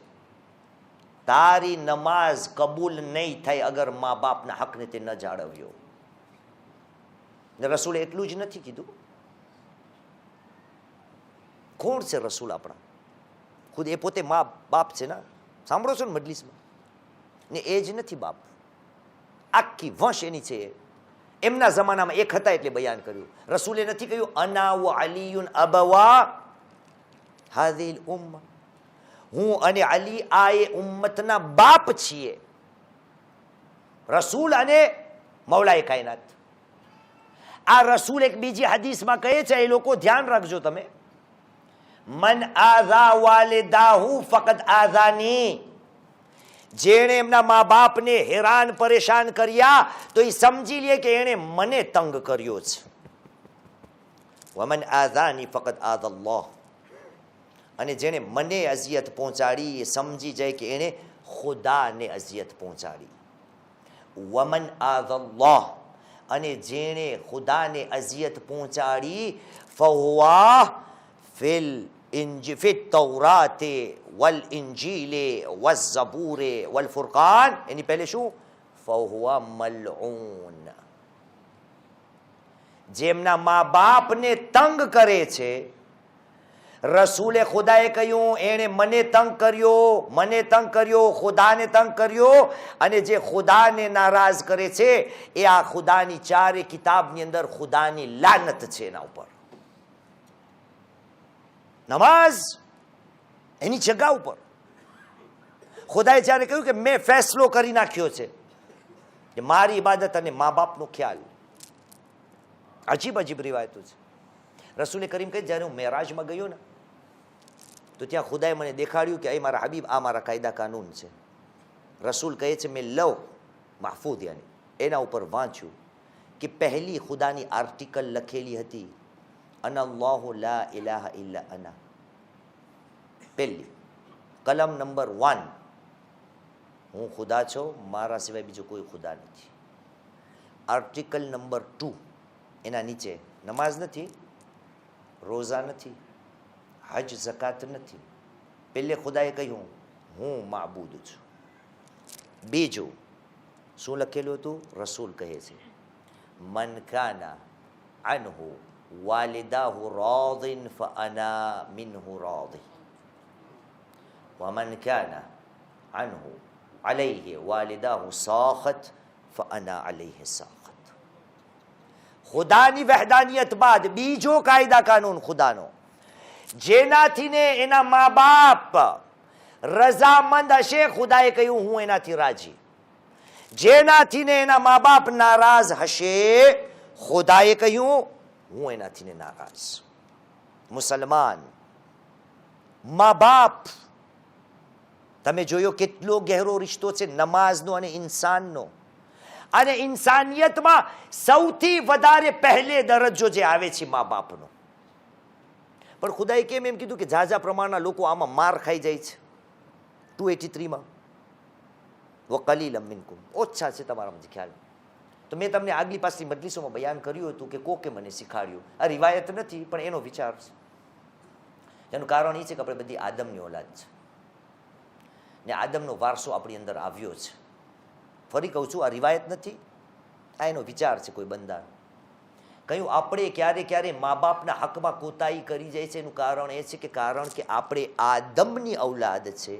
તારી નમાઝ કબૂલ નહીં થાય અગર મા બાપના હકને તે ન જાળવ્યો. રસૂલે એટલું જ નથી કીધું. કોણ છે રસૂલ આપણા? ખુદ એ પોતે મા બાપ છે ને, સાંભળો છો ને મજલિસમાં, ને એ જ નથી બાપ, આખી વંશ એની છે. એમના જમાનામાં એક હતા એટલે બયાન કર્યું. રસૂલે નથી કહ્યું અના વ અલીયુન અબવા હાઝિલ ઉમ્મા, હું અને અલી આ એ ઉમ્મતના બાપ છીએ. રસૂલ અને મૌલાએ કાયનાત. આ રસૂલ એક બીજી હદીસમાં કહે છે, એ લોકો ધ્યાન રાખજો તમે, મન આઝા વાલિદાહુ ફકદ આઝાની, જેણે એમના મા બાપને હેરાન પરેશાન કર્યા તો એ સમજી લે કે એણે મને તંગ કર્યો છે. વમન આઝાની ફકદ આઝલ્લાહ, અને જેણે મને અઝિયત પહોંચાડી એ સમજી જાય કે એણે ખુદાને અઝિયત પહોંચાડી. વમન આઝલ્લાહ, અને જેણે ખુદાને અઝિયત પહોંચાડી ફહુવા ફિલ તૌરાતે વલ ઇન્જીલે વલ ઝબૂરે વલ ફુરકાન, એની પહેલે શું? ફહુવા મલઉન. જેમના મા બાપને તંગ કરે છે, રસૂલે ખુદાએ કહ્યું એણે મને તંગ કર્યો, ખુદાને તંગ કર્યો, અને જે ખુદાને નારાજ કરે છે એ આ ખુદાની 4 કિતાબની અંદર ખુદાની લાનત છે એના ઉપર. નમાઝ એની જગા ઉપર ખુદાએ જ્યારે કહ્યું કે મેં ફેસલો કરી નાખ્યો છે કે મારી ઇબાદત અને મા બાપનો ખ્યાલ. અજીબ અજીબ રિવાયતો છે. રસૂલે કરીમ કહે જ્યારે હું મેરાજમાં ગયો ને તો ત્યાં ખુદાએ મને દેખાડ્યું કે મારા હબીબ આ મારા કાયદા કાનૂન છે. રસૂલ કહે છે મેં લવ મહફૂઝ યાની એના ઉપર વાંચ્યું કે પહેલી ખુદાની આર્ટિકલ લખેલી હતી અન અલ્લાહુ લા ઇલાહા ઇલ્લા અના. પહેલી કલમ નંબર 1, હું ખુદા છો, મારા સિવાય બીજો કોઈ ખુદા નથી. આર્ટિકલ નંબર 2 એના નીચે નમાઝ નથી, રોઝા નથી, હજ ઝકાત નથી. પહેલે ખુદાએ કહ્યું હું માબૂદ છું. બીજું શું લખેલું હતું? રસૂલ કહે છે મન કાના અનહુ વાલિદાહુ રાદિન ફઅના મિન્હુ રાદિ વમન કાના અનહુ અલૈહિ વાલિદાહુ સાખત ફઅના અલૈહિ સાખત. ખુદાની વહદાનિયત બાદ બીજો કાયદા કાનૂન ખુદાનો, જેનાથી ને એના મા બાપ રઝામંદ હશે, ખુદાએ કહ્યું હું એનાથી રાજી. જેનાથી ને એના મા બાપ નારાજ હશે, ખુદાએ કહ્યું હું એનાથી ને નારાજ. મુસલમાન, મા બાપ, તમે જોયો કેટલો ગહેરો રિશ્તો છે નમાઝનો અને ઇન્સાનનો. અને ઇન્સાનિયતમાં સૌથી વધારે પહેલે દરજ્જો જે આવે છે મા બાપનો. પણ ખુદાએ કેમ એમ કીધું કે ઝાઝા પ્રમાણના લોકો આમાં માર ખાઈ જાય છે? 283માં વકલીલમ મિનકુમ, ઓછા છે તમારામાંથી ખ્યાલ. તો મેં તમને આગલી પાછલી મજલિસોમાં બયાન કર્યું હતું કે કોકે મને શીખાડ્યું. આ રિવાયત નથી પણ એનો વિચાર છે. એનું કારણ એ છે કે આપણે બધી આદમની ઓલાદ છે ને આદમનો વારસો આપણી અંદર આવ્યો છે. ફરી કહું છું, આ રિવાયત નથી, આ એનો વિચાર છે કોઈ બંધારણ. કહ્યું આપણે ક્યારે મા બાપના હકમાં કોતાહી કરી જાય છે એનું કારણ એ છે કે આપણે આદમની ઔલાદ છે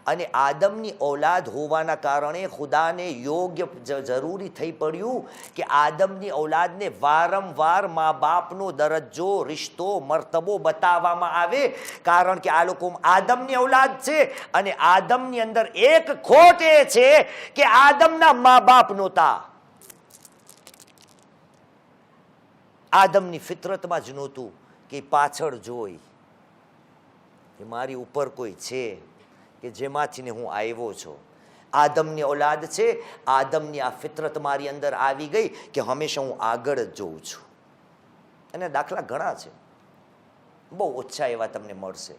અને આદમની ઔલાદ હોવાના કારણે ખુદાને યોગ્ય જરૂરી થઈ પડ્યું કે આદમની ઔલાદને વારંવાર મા બાપનો દરજ્જો રિશ્તો મર્તબો બતાવવામાં આવે, કારણ કે આ લોકો આદમની ઔલાદ છે અને આદમની અંદર એક ખોટ એ છે કે આદમના મા બાપ નહોતા. આદમની ફિતરતમાં જ નહોતું કે પાછળ જોઈ કે મારી ઉપર કોઈ છે કે જેમાંથી હું આવ્યો છું. આદમની ઔલાદ છે, આદમની આ ફિતરત મારી અંદર આવી ગઈ કે હંમેશા હું આગળ જ જોઉં છું. અને દાખલા ઘણા છે, બહુ ઓછા એવા તમને મળશે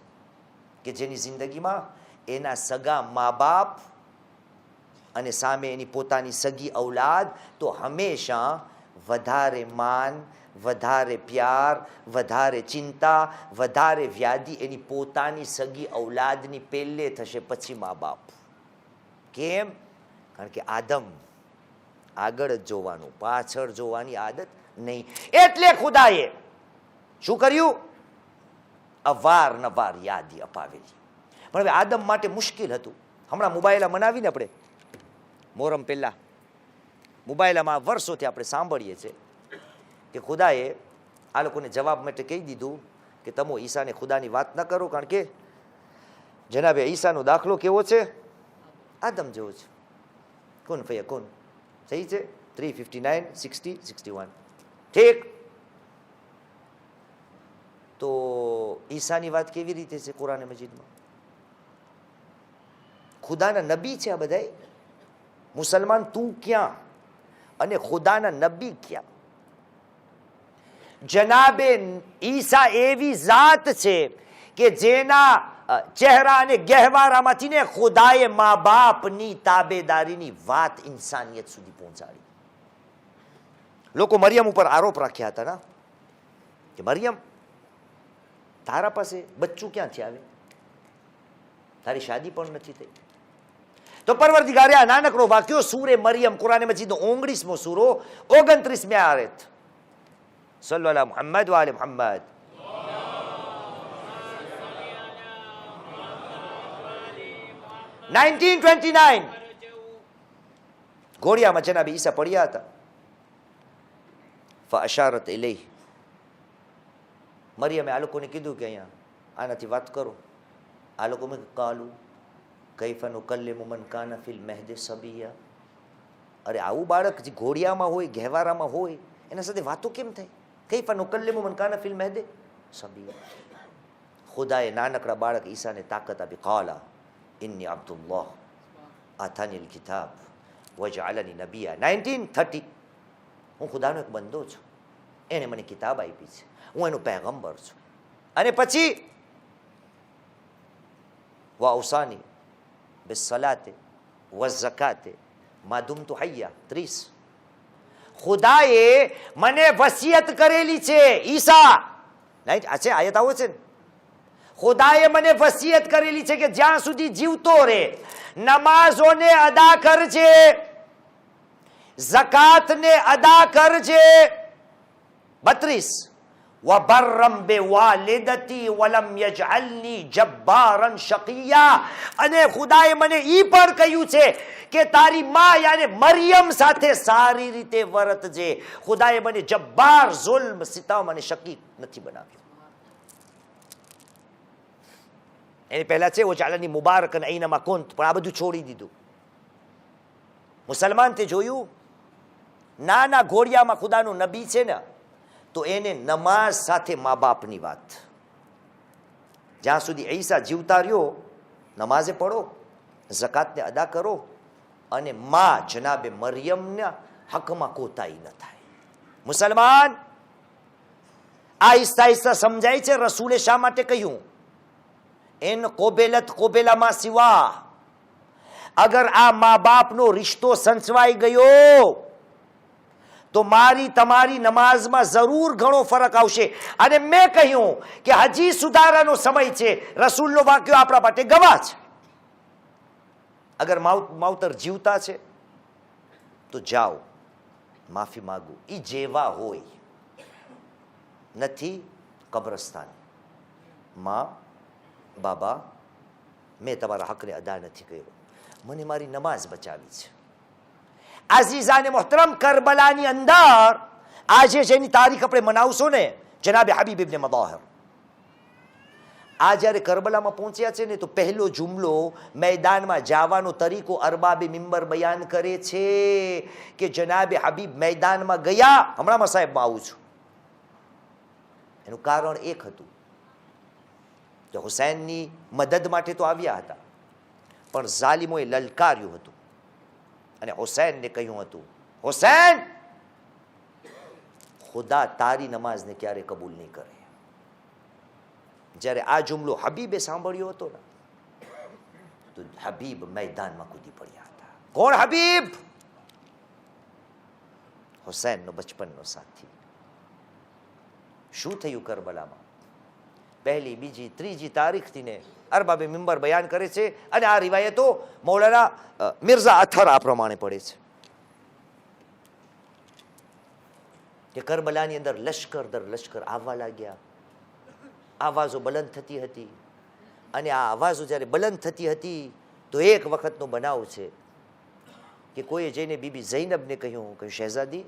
કે જેની જિંદગીમાં એના સગા મા બાપ અને સામે એની પોતાની સગી ઔલાદ તો હંમેશા વધારે માન, વધારે પ્યાર, વધારે ચિંતા, વધારે વ્યાધિ એની પોતાની સગી ઔલાદની પહેલે થશે, પછી મા બાપ. કેમ? કારણ કે આદમ આગળ જ જોવાનું, પાછળ જોવાની આદત નહીં. એટલે ખુદાએ શું કર્યું? અવારનવાર યાદી અપાવેલી. પણ હવે આદમ માટે મુશ્કેલ હતું. હમણાં મોબાઈલ મનાવીને આપણે મોહરમ પહેલા મોબાઈલમાં વર્ષોથી આપણે સાંભળીએ છીએ કે ખુદાએ આ લોકોને જવાબ માટે કહી દીધું કે તમે ઈસાને ખુદાની વાત ન કરો, કારણ કે જનાબે ઈસાનો દાખલો કેવો છે? આદમ જેવો છે. કોણ ફૈયા કોણ સહી છે? 359, 60, 61 ઠીક. તો ઈસાની વાત કેવી રીતે છે કુરાન મજીદમાં? ખુદાના નબી છે આ બધા. મુસલમાન તું ક્યાં અને ખુદાના નબી ક્યાં? જનાબે ઈસા એવી ઝાત છે કે જેના ચહેરા અને ગહેવારામાંથી ને ખુદાએ મા બાપની તાબેદારીની વાત ઇન્સાનિયત સુધી પહોંચાડી. લોકો મરિયમ ઉપર આરોપ રાખ્યા હતા ના કે મરિયમ તારા પાસે બચ્ચું ક્યાંથી આવે, તારી શાદી પણ નથી થઈ. તો પરવરદિગારે આ નાનકડો વાક્યો સૂરે મરિયમ કુરાન મજીદનો 29મો સૂરો 29મી આયત સલ્લુ અલા મુહમ્મદ વ આલે મુહમ્મદ. ઘોડિયામાં જનાબે ઈસા પડ્યા હતા. ફઅશારત ઇલૈહ, મરિયમે આ લોકોને કીધું કે અહીંયા આનાથી વાત કરો. આ લોકો મેં કાલુ કૈફ નુકલ્લિમુ મન કાન ફિલ મહદે સબિયા. અરે આવું બાળક જે ઘોડિયામાં હોય, ગહેવારામાં હોય, એના સાથે વાતો કેમ થાય? કૈફ નુકલ્લિમુ મન કાન ફિલ મહદે સબિયા. ખુદાએ નાનકડા બાળક ઈસાને તાકાત આપી. કાલા ઇન્ની અબ્દુલ્લાહ આતાનીલ કિતાબ વજઅલની નબિયા. 1930 હું ખુદાનો એક બંદો છું, એને મને કિતાબ આપી છે, હું એનો પૈગંબર છું. અને પછી વાઉસાની બિસ્સલાતે વઝકાતે મા દુમતુ હૈયા. 30 ખુદાએ મને વસિયત કરેલી છે. ઈસા છે આયત આવો છે ને, ખુદાએ મને વસિયત કરેલી છે કે જ્યાં સુધી જીવતો રહે નમાઝોને અદા કરજે, ઝકાતને અદા કરજે. 32 વબરમ બેવાલિદતી વલમ યજઅલની જબ્બારન શકિયા. અને ખુદાએ મને ઈ પણ કહ્યું છે કે તારી માં યાને મરિયમ સાથે સારી રીતે વર્તજે. ખુદાએ મને જબ્બાર, ઝુલ્મ, સિતમ અને શકી નથી બનાવ્યો. એની પહેલા છે વજઅલની મુબારક અને ઐનમા કુંત, પણ આ બધું છોડી દીધું. મુસલમાન તે જોયું નાના ઘોડિયામાં ખુદાનું નબી છે ને, તો એને નમાઝ સાથે મા બાપની વાત. જ્યાં સુધી ઈસા જીવતા રહ્યો નમાઝે પડો, ઝકાતને અદા કરો, અને માં જનાબે મરિયમના હકમાં કોતાઈ ન થાય. મુસલમાન આહિસ્તા આહિસ્તા સમજાય છે રસૂલે શા માટે કહ્યું. એન કોબેલત કોબેલામાં સિવા, અગર આ મા બાપનો રિશ્તો સંચવાઈ ગયો તો મારી તમારી નમાઝમાં જરૂર ઘણો ફરક આવશે. અને મેં કહ્યું કે હજી સુધારાનો સમય છે. રસૂલનો વાક્યો આપણા માટે ગવાહ છે. અગર માવતર જીવતા છે તો જાઓ માફી માગો, ઈ જેવા હોય, નથી કબ્રસ્તાન. માં બાબા મેં તમારા હકને અદા નથી કર્યો, મને મારી નમાઝ બચાવી છે. આઝીઝાને મોહતરમ, કરબલાની અંદર આજે જેની તારીખ આપણે મનાવશો ને, જનાબે હબીબ ઇબ્ને મદાહર, આ જ્યારે કરબલામાં પહોંચ્યા છે ને, તો પહેલો જુમલો મેદાનમાં જવાનો તરીકો અરબાબે મિંબર બયાન કરે છે કે જનાબે હબીબ મેદાનમાં ગયા. હમણાં સાહેબમાં આવું છું. એનું કારણ એક હતું કે હુસૈનની મદદ માટે તો આવ્યા હતા, પણ ઝાલિમોએ લલકાર્યું હતું અને હુસૈનને કહ્યું હતું, હુસૈન, ખુદા તારી નમાઝને ક્યારે કબૂલ નહીં કરે. જ્યારે આ જુમલો હબીબે સાંભળ્યો હતો ને, તો હબીબ મેદાનમાં કૂદી પડ્યા હતા. કોણ હબીબ? હુસૈનનો બચપનનો સાથી. શું થયું કરબલામાં? પહેલી, બીજી, ત્રીજી તારીખથી ને અરબાબે મિંબર બયાન કરે છે, અને આ રિવાયતો મૌલાના મિર્ઝા અથર આ પ્રમાણે પડે છે કે કરબલાની અંદર લશ્કર દર લશ્કર આવવા લાગ્યા. આવાજો બલંદ થતી હતી, અને આ આવાજો જ્યારે બલંદ થતી હતી તો એક વખતનો બનાવ છે કે કોઈએ જઈને બીબી ઝૈનબને કહ્યું કે શહેઝાદી,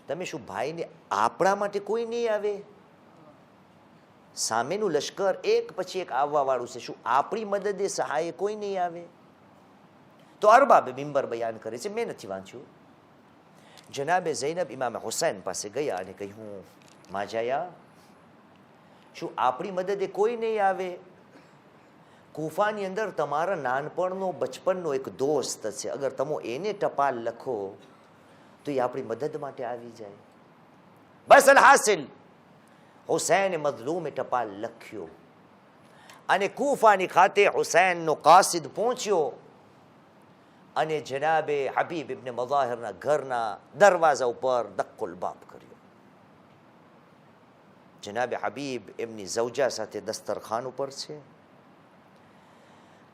તમે શું ભાઈને આપણા માટે કોઈ નહીં આવે? સામેનું લશ્કર એક પછી એક આવવા વાળું છે, શું આપણી મદદે સહાય કોઈ નહીં આવે? તો અરબાબે મિંબર બયાન કરે છે, મેં નથી વાંચ્યું. જનાબે ઝૈનબ ઇમામે હુસૈન પાસે ગયા અને કહ્યું, માજાયા, શું આપણી મદદે કોઈ નહીં આવે? કૂફાની અંદર તમારા નાનપણનો બચપનનો એક દોસ્ત છે, અગર તમે એને ટપાલ લખો તો એ આપણી મદદ માટે આવી જાય. બસ અલહાસિલ, હુસૈને મઝલૂમે ટપાલ લખ્યો અને કૂફાની ખાતે હુસૈનનો કાસિદ પહોંચ્યો અને જનાબે હબીબ ઇબ્ને મઝાહિરના ઘરના દરવાજા ઉપર દક્કુલ બાબ કર્યો. જનાબે હબીબ એમની ઝૌજા સાથે દસ્તરખાન ઉપર છે,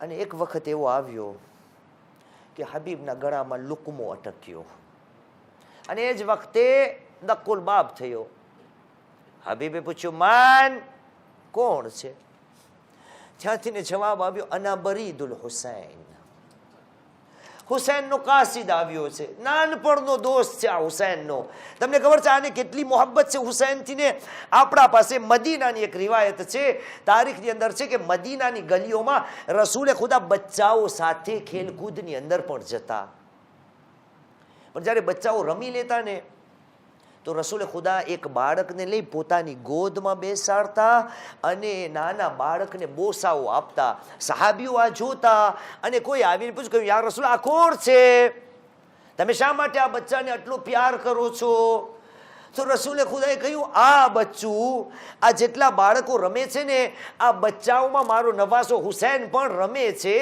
અને એક વખત એવો આવ્યો કે હબીબના ગળામાં લુકમો અટક્યો, અને એ જ વખતે દક્કુલ બાબ થયો. હબીબે પૂછ્યું, માન, કોણ છે? ત્યાંથી ને જવાબ આવ્યો, અના બરીદુલ હુસૈન, હુસૈનનો કાસિદ આવ્યો છે, નાનપણનો દોસ્ત છે આ હુસૈનનો. તમને ખબર છે આને કેટલી મોહબ્બત છે હુસૈનથી ને? આપણા પાસે મદીનાની એક રિવાયત છે, તારીખની અંદર છે કે મદીનાની ગલીઓમાં રસૂલે ખુદા બચ્ચાઓ સાથે ખેલકૂદની અંદર પણ જતા, પણ જ્યારે બચ્ચાઓ રમી લેતા ને તો રસૂલે ખુદા એક બાળકને લઈ પોતાની ગોદમાં બેસાડતા અને નાના બાળકને બોસાઓ આપતા. સહાબીઓ આ જોતા અને કોઈ આવીને પૂછ્યું, યા રસૂલ, આ કોણ છે? તમે શા માટે આ બચ્ચાને આટલો પ્યાર કરો છો? તો રસૂલે ખુદાએ કહ્યું, આ બચ્ચું, આ જેટલા બાળકો રમે છે ને, આ બચ્ચાઓમાં મારો નવાસો હુસૈન પણ રમે છે,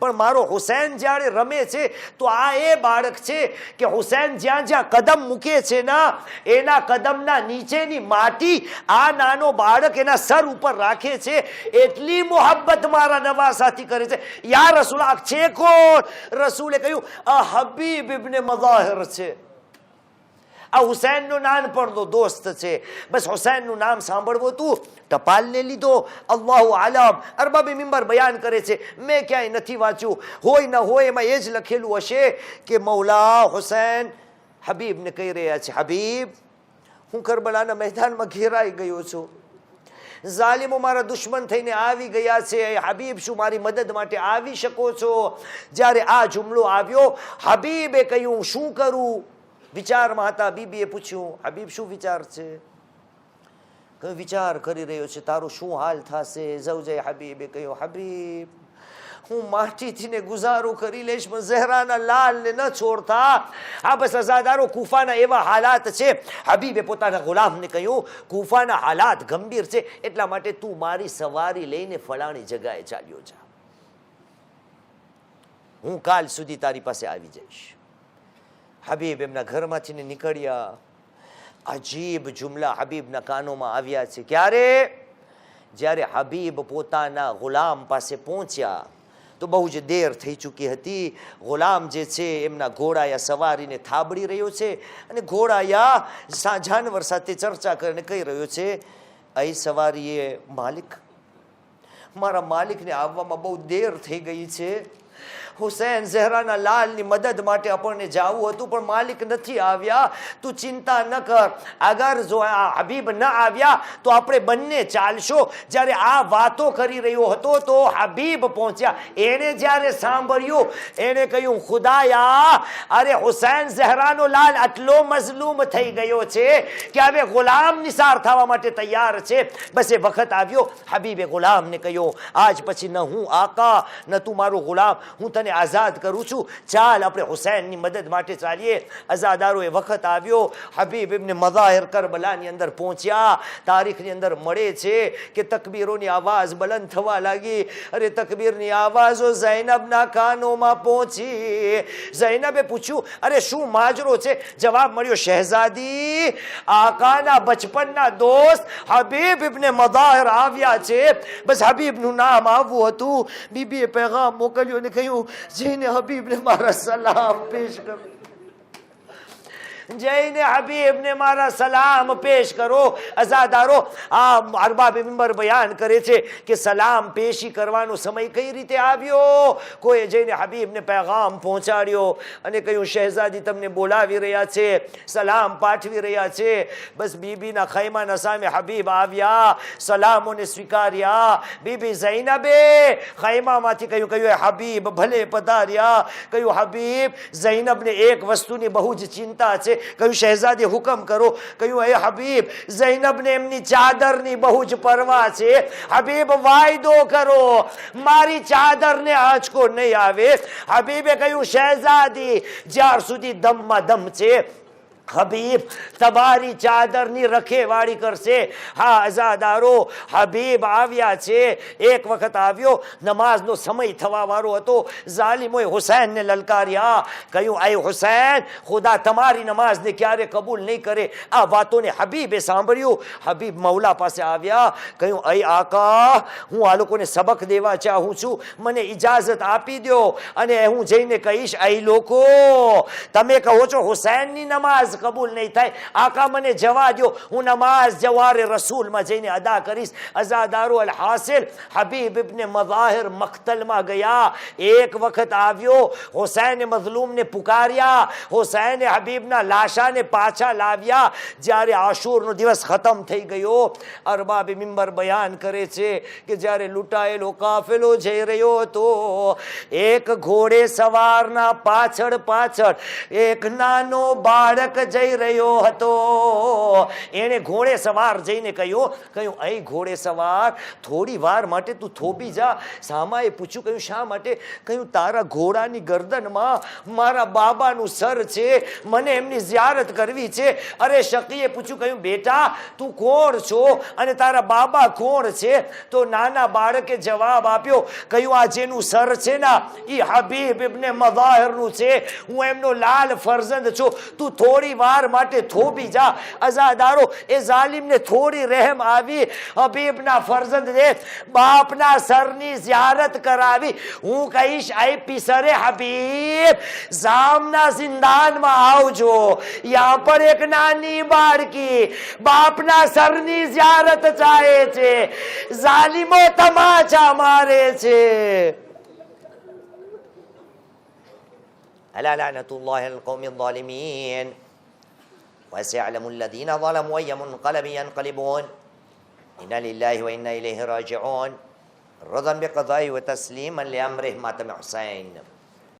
પણ મારો હુસૈન જ્યારે રમે છે તો આ એ બાળક છે કે હુસૈન જ્યાં જ્યાં કદમ મૂકે છે ને, એના કદમના નીચેની માટી આ નાનો બાળક એના સર ઉપર રાખે છે. એટલી મોહબ્બત મારા નવાસાથી કરે છે. યા રસૂલ, આ છે કોણ? રસૂલે કહ્યું, આ હબીબ ઇબ્ને મઝાહિર છે, આ હુસૈનનો નાનપણનો દોસ્ત છે. બસ હુસૈનનું નામ સાંભળવું હતું, ટપાલને લીધો. અલ્લાહુ આલમ, અરબાબે મિંબર બયાન કરે છે, મેં ક્યાંય નથી વાંચ્યું, હોય ન હોય એમાં એ જ લખેલું હશે કે મૌલા હુસૈન હબીબને કહી રહ્યા છે, હબીબ, હું કરબલાના મેદાનમાં ઘેરાઈ ગયો છું, ઝાલિમો મારા દુશ્મન થઈને આવી ગયા છે, હબીબ શું મારી મદદ માટે આવી શકો છો? જ્યારે આ જુમલો આવ્યો, હબીબે કહ્યું, શું કરું? વિચારમાં હતા. બીબીએ પૂછ્યું, હબીબ શું વિચાર છે? કયો વિચાર કરી રહ્યો છે? તારો શું હાલ થશે? ઝૌજાએ હબીબે કહ્યું, હબીબ, હું માટીથી ને ગુજારો કરી લઈશ, પણ ઝહરાના લાલને ન છોડતા. આ બસ અઝાદારો, કૂફાના એવા હાલાત છે. હબીબે પોતાના ગુલામને કહ્યું, કૂફાના હાલાત ગંભીર છે, એટલા માટે તું મારી સવારી લઈને ફલાણી જગાએ ચાલ્યો જા, હું કાલ સુધી તારી પાસે આવી જઈશ. હબીબ એમના ઘરમાંથી નીકળ્યા. અજીબ જુમલા હબીબના કાનોમાં આવ્યા છે. ક્યારે? જ્યારે હબીબ પોતાના ગુલામ પાસે પહોંચ્યા તો બહુ જ દેર થઈ ચૂકી હતી. ગુલામ જે છે એમના ઘોડાયા સવારીને થાબડી રહ્યો છે, અને ઘોડાયા જાનવર સાથે ચર્ચા કરીને કહી રહ્યો છે, અહીં સવારીએ માલિક, મારા માલિકને આવવામાં બહુ દેર થઈ ગઈ છે. હુસૈન ઝહરાના લાલની મદદ માટે આપણને જાવું હતું, પણ માલિક નથી આવ્યા. તું ચિંતા ન કર, અગર જો આ હબીબ ન આવ્યા તો આપણે બંને ચાલશો. જ્યારે આ વાતો કરી રહ્યો હતો તો હબીબ પહોંચ્યા. એણે જ્યારે સાંભળ્યું, એણે કહ્યું, ખુદાયા, અરે હુસૈન ઝહરાનો લાલ આટલો મઝલૂમ થઈ ગયો છે કે હવે ગુલામ નિસાર થવા માટે તૈયાર છે. બસ એ વખત આવ્યો. હબીબે ગુલામને કહ્યું, આજ પછી ન હું આકા ન તું મારો ગુલામ, હું તને આઝાદ કરું છું. ચાલ આપણે હુસૈનની મદદ માટે ચાલીએ. આઝાદારો એ વખત આવ્યો. હબીબ ઇબ્ન મઝાહિર કરબલાની અંદર પહોંચ્યા. તારીખની અંદર મળે છે કે તકબીરોની આવાજ બલંદ થવા લાગી. અરે તકબીરની આવાજો ઝૈનબના કાનોમાં પહોંચી. ઝૈનબે પૂછ્યું, અરે શું માજરો છે? જવાબ મળ્યો, શહેઝાદી, આકાના બચપનના દોસ્ત હબીબ ઇબ્ન મઝાહિર આવ્યા છે. બસ હબીબનું નામ આવવું હતું. બીબીએ પેગામ મોકલ્યો અને કહ્યું, જઈને હબીબને મારા સલામ પેશ કરો. જઈને હબીબને મારા સલામ પેશ કરો. અઝાદારો, આ અરબાબ મિંબર બયાન કરે છે કે સલામ પેશી કરવાનો સમય કઈ રીતે આવ્યો. કોઈ જઈને હબીબને પેગામ પહોંચાડ્યો અને કહ્યું, શહેઝાદી તમને બોલાવી રહ્યા છે, સલામ પાઠવી રહ્યા છે. બસ બીબીના ખૈમાના સામે હબીબ આવ્યા, સલામોને સ્વીકાર્યા. બીબી ઝૈનબે ખૈમામાંથી કહ્યું, હબીબ ભલે પધાર્યા. કહ્યું, હબીબ, ઝૈનબને એક વસ્તુની બહુ જ ચિંતા છે. કહ્યું, શહેઝાદી હુકમ કરો. કહ્યું, એ હબીબ, ઝૈનબને એમની ચાદરની બહુ જ પરવા છે. હબીબ, વાયદો કરો મારી ચાદરને આંચકો નહીં આવે. હબીબે કહ્યું, શહેઝાદી, જ્યાર સુધી દમમાં દમ છે હબીબ તમારી ચાદરની રખેવાળી કરશે. હા અઝાદારો, હબીબ આવ્યા છે. એક વખત આવ્યો, નમાઝનો સમય થવા વાળો હતો. ઝાલિમોએ હુસૈનને લલકાર્યા. કહ્યું, એ હુસૈન, ખુદા તમારી નમાઝને ક્યારે કબૂલ નહીં કરે. આ વાતોને હબીબે સાંભળ્યું. હબીબ મૌલા પાસે આવ્યા. કહ્યું, એ આકા, હું આ લોકોને સબક દેવા ચાહું છું, મને ઇજાઝત આપી દો અને હું જઈને કહીશ, એ લોકો તમે કહો છો હુસૈનની નમાઝ કબૂલ નહીં થાય, આકા મને જવા દો, હું નમાઝ જવારે રસૂલમાં જઈને અદા કરીશ. અઝાદારો, અલ હાસિલ, હબીબ ઇબ્ન મઝાહિર મખ્તલમાં ગયા. એક વખત આવ્યો, હુસૈન મઝલૂમને પુકાર્યા. હુસૈન હબીબના લાશાને પાછા લાવ્યા. જ્યારે આશુરનો દિવસ ખતમ થઈ ગયો, અરબાબ મિંબર બયાન કરે છે કે જ્યારે લૂંટાયેલો કાફેલો જઈ રહ્યો હતો, એક ઘોડે સવારના પાછળ પાછળ એક નાનો બાળક જઈ રહ્યો હતો. એણે ઘોડે સવાર જઈને કહ્યું, અહીં ઘોડે સવાર, થોડી વાર માટે તું થોભી જા. સામાએ પૂછ્યું, કહ્યું, શા માટે? કહ્યું, તારા ઘોડાની ગરદનમાં મારા બાબાનું સર છે, મને એમની ઝિયારત કરવી છે. અરે શકીએ પૂછ્યું, કહ્યું, બેટા તું કોણ છો અને તારા બાબા કોણ છે? તો નાના બાળકે જવાબ આપ્યો, કહ્યું, આ જેનું સર છે ને એ હબીબ ઇબ્ન મઝાહિરનું છે, હું એમનો લાલ ફરજંદ છું, તું થોડી વાર માટે થોભી જા. અઝાદારો, એ ઝાલિમને થોડી રહેમ આવી. હબીબના ફરજંદને બાપના સરની ઝિયારત કરાવી. હું કહીશ, આઈ પિસરે હબીબ, જામના જિંદાનમાં આવજો. યહાં પર એક નાની બાળકી બાપના સરની ઝિયારત ચાહે છે, ઝાલિમો તમાચા મારે છે. ألا لعنة الله على القوم الظالمين وسيعلم الذين ظلموا أي منقلب ينقلبون إنا لله وإنا إليه راجعون رضا بقضائه وتسليما لأمره ماتم حسين.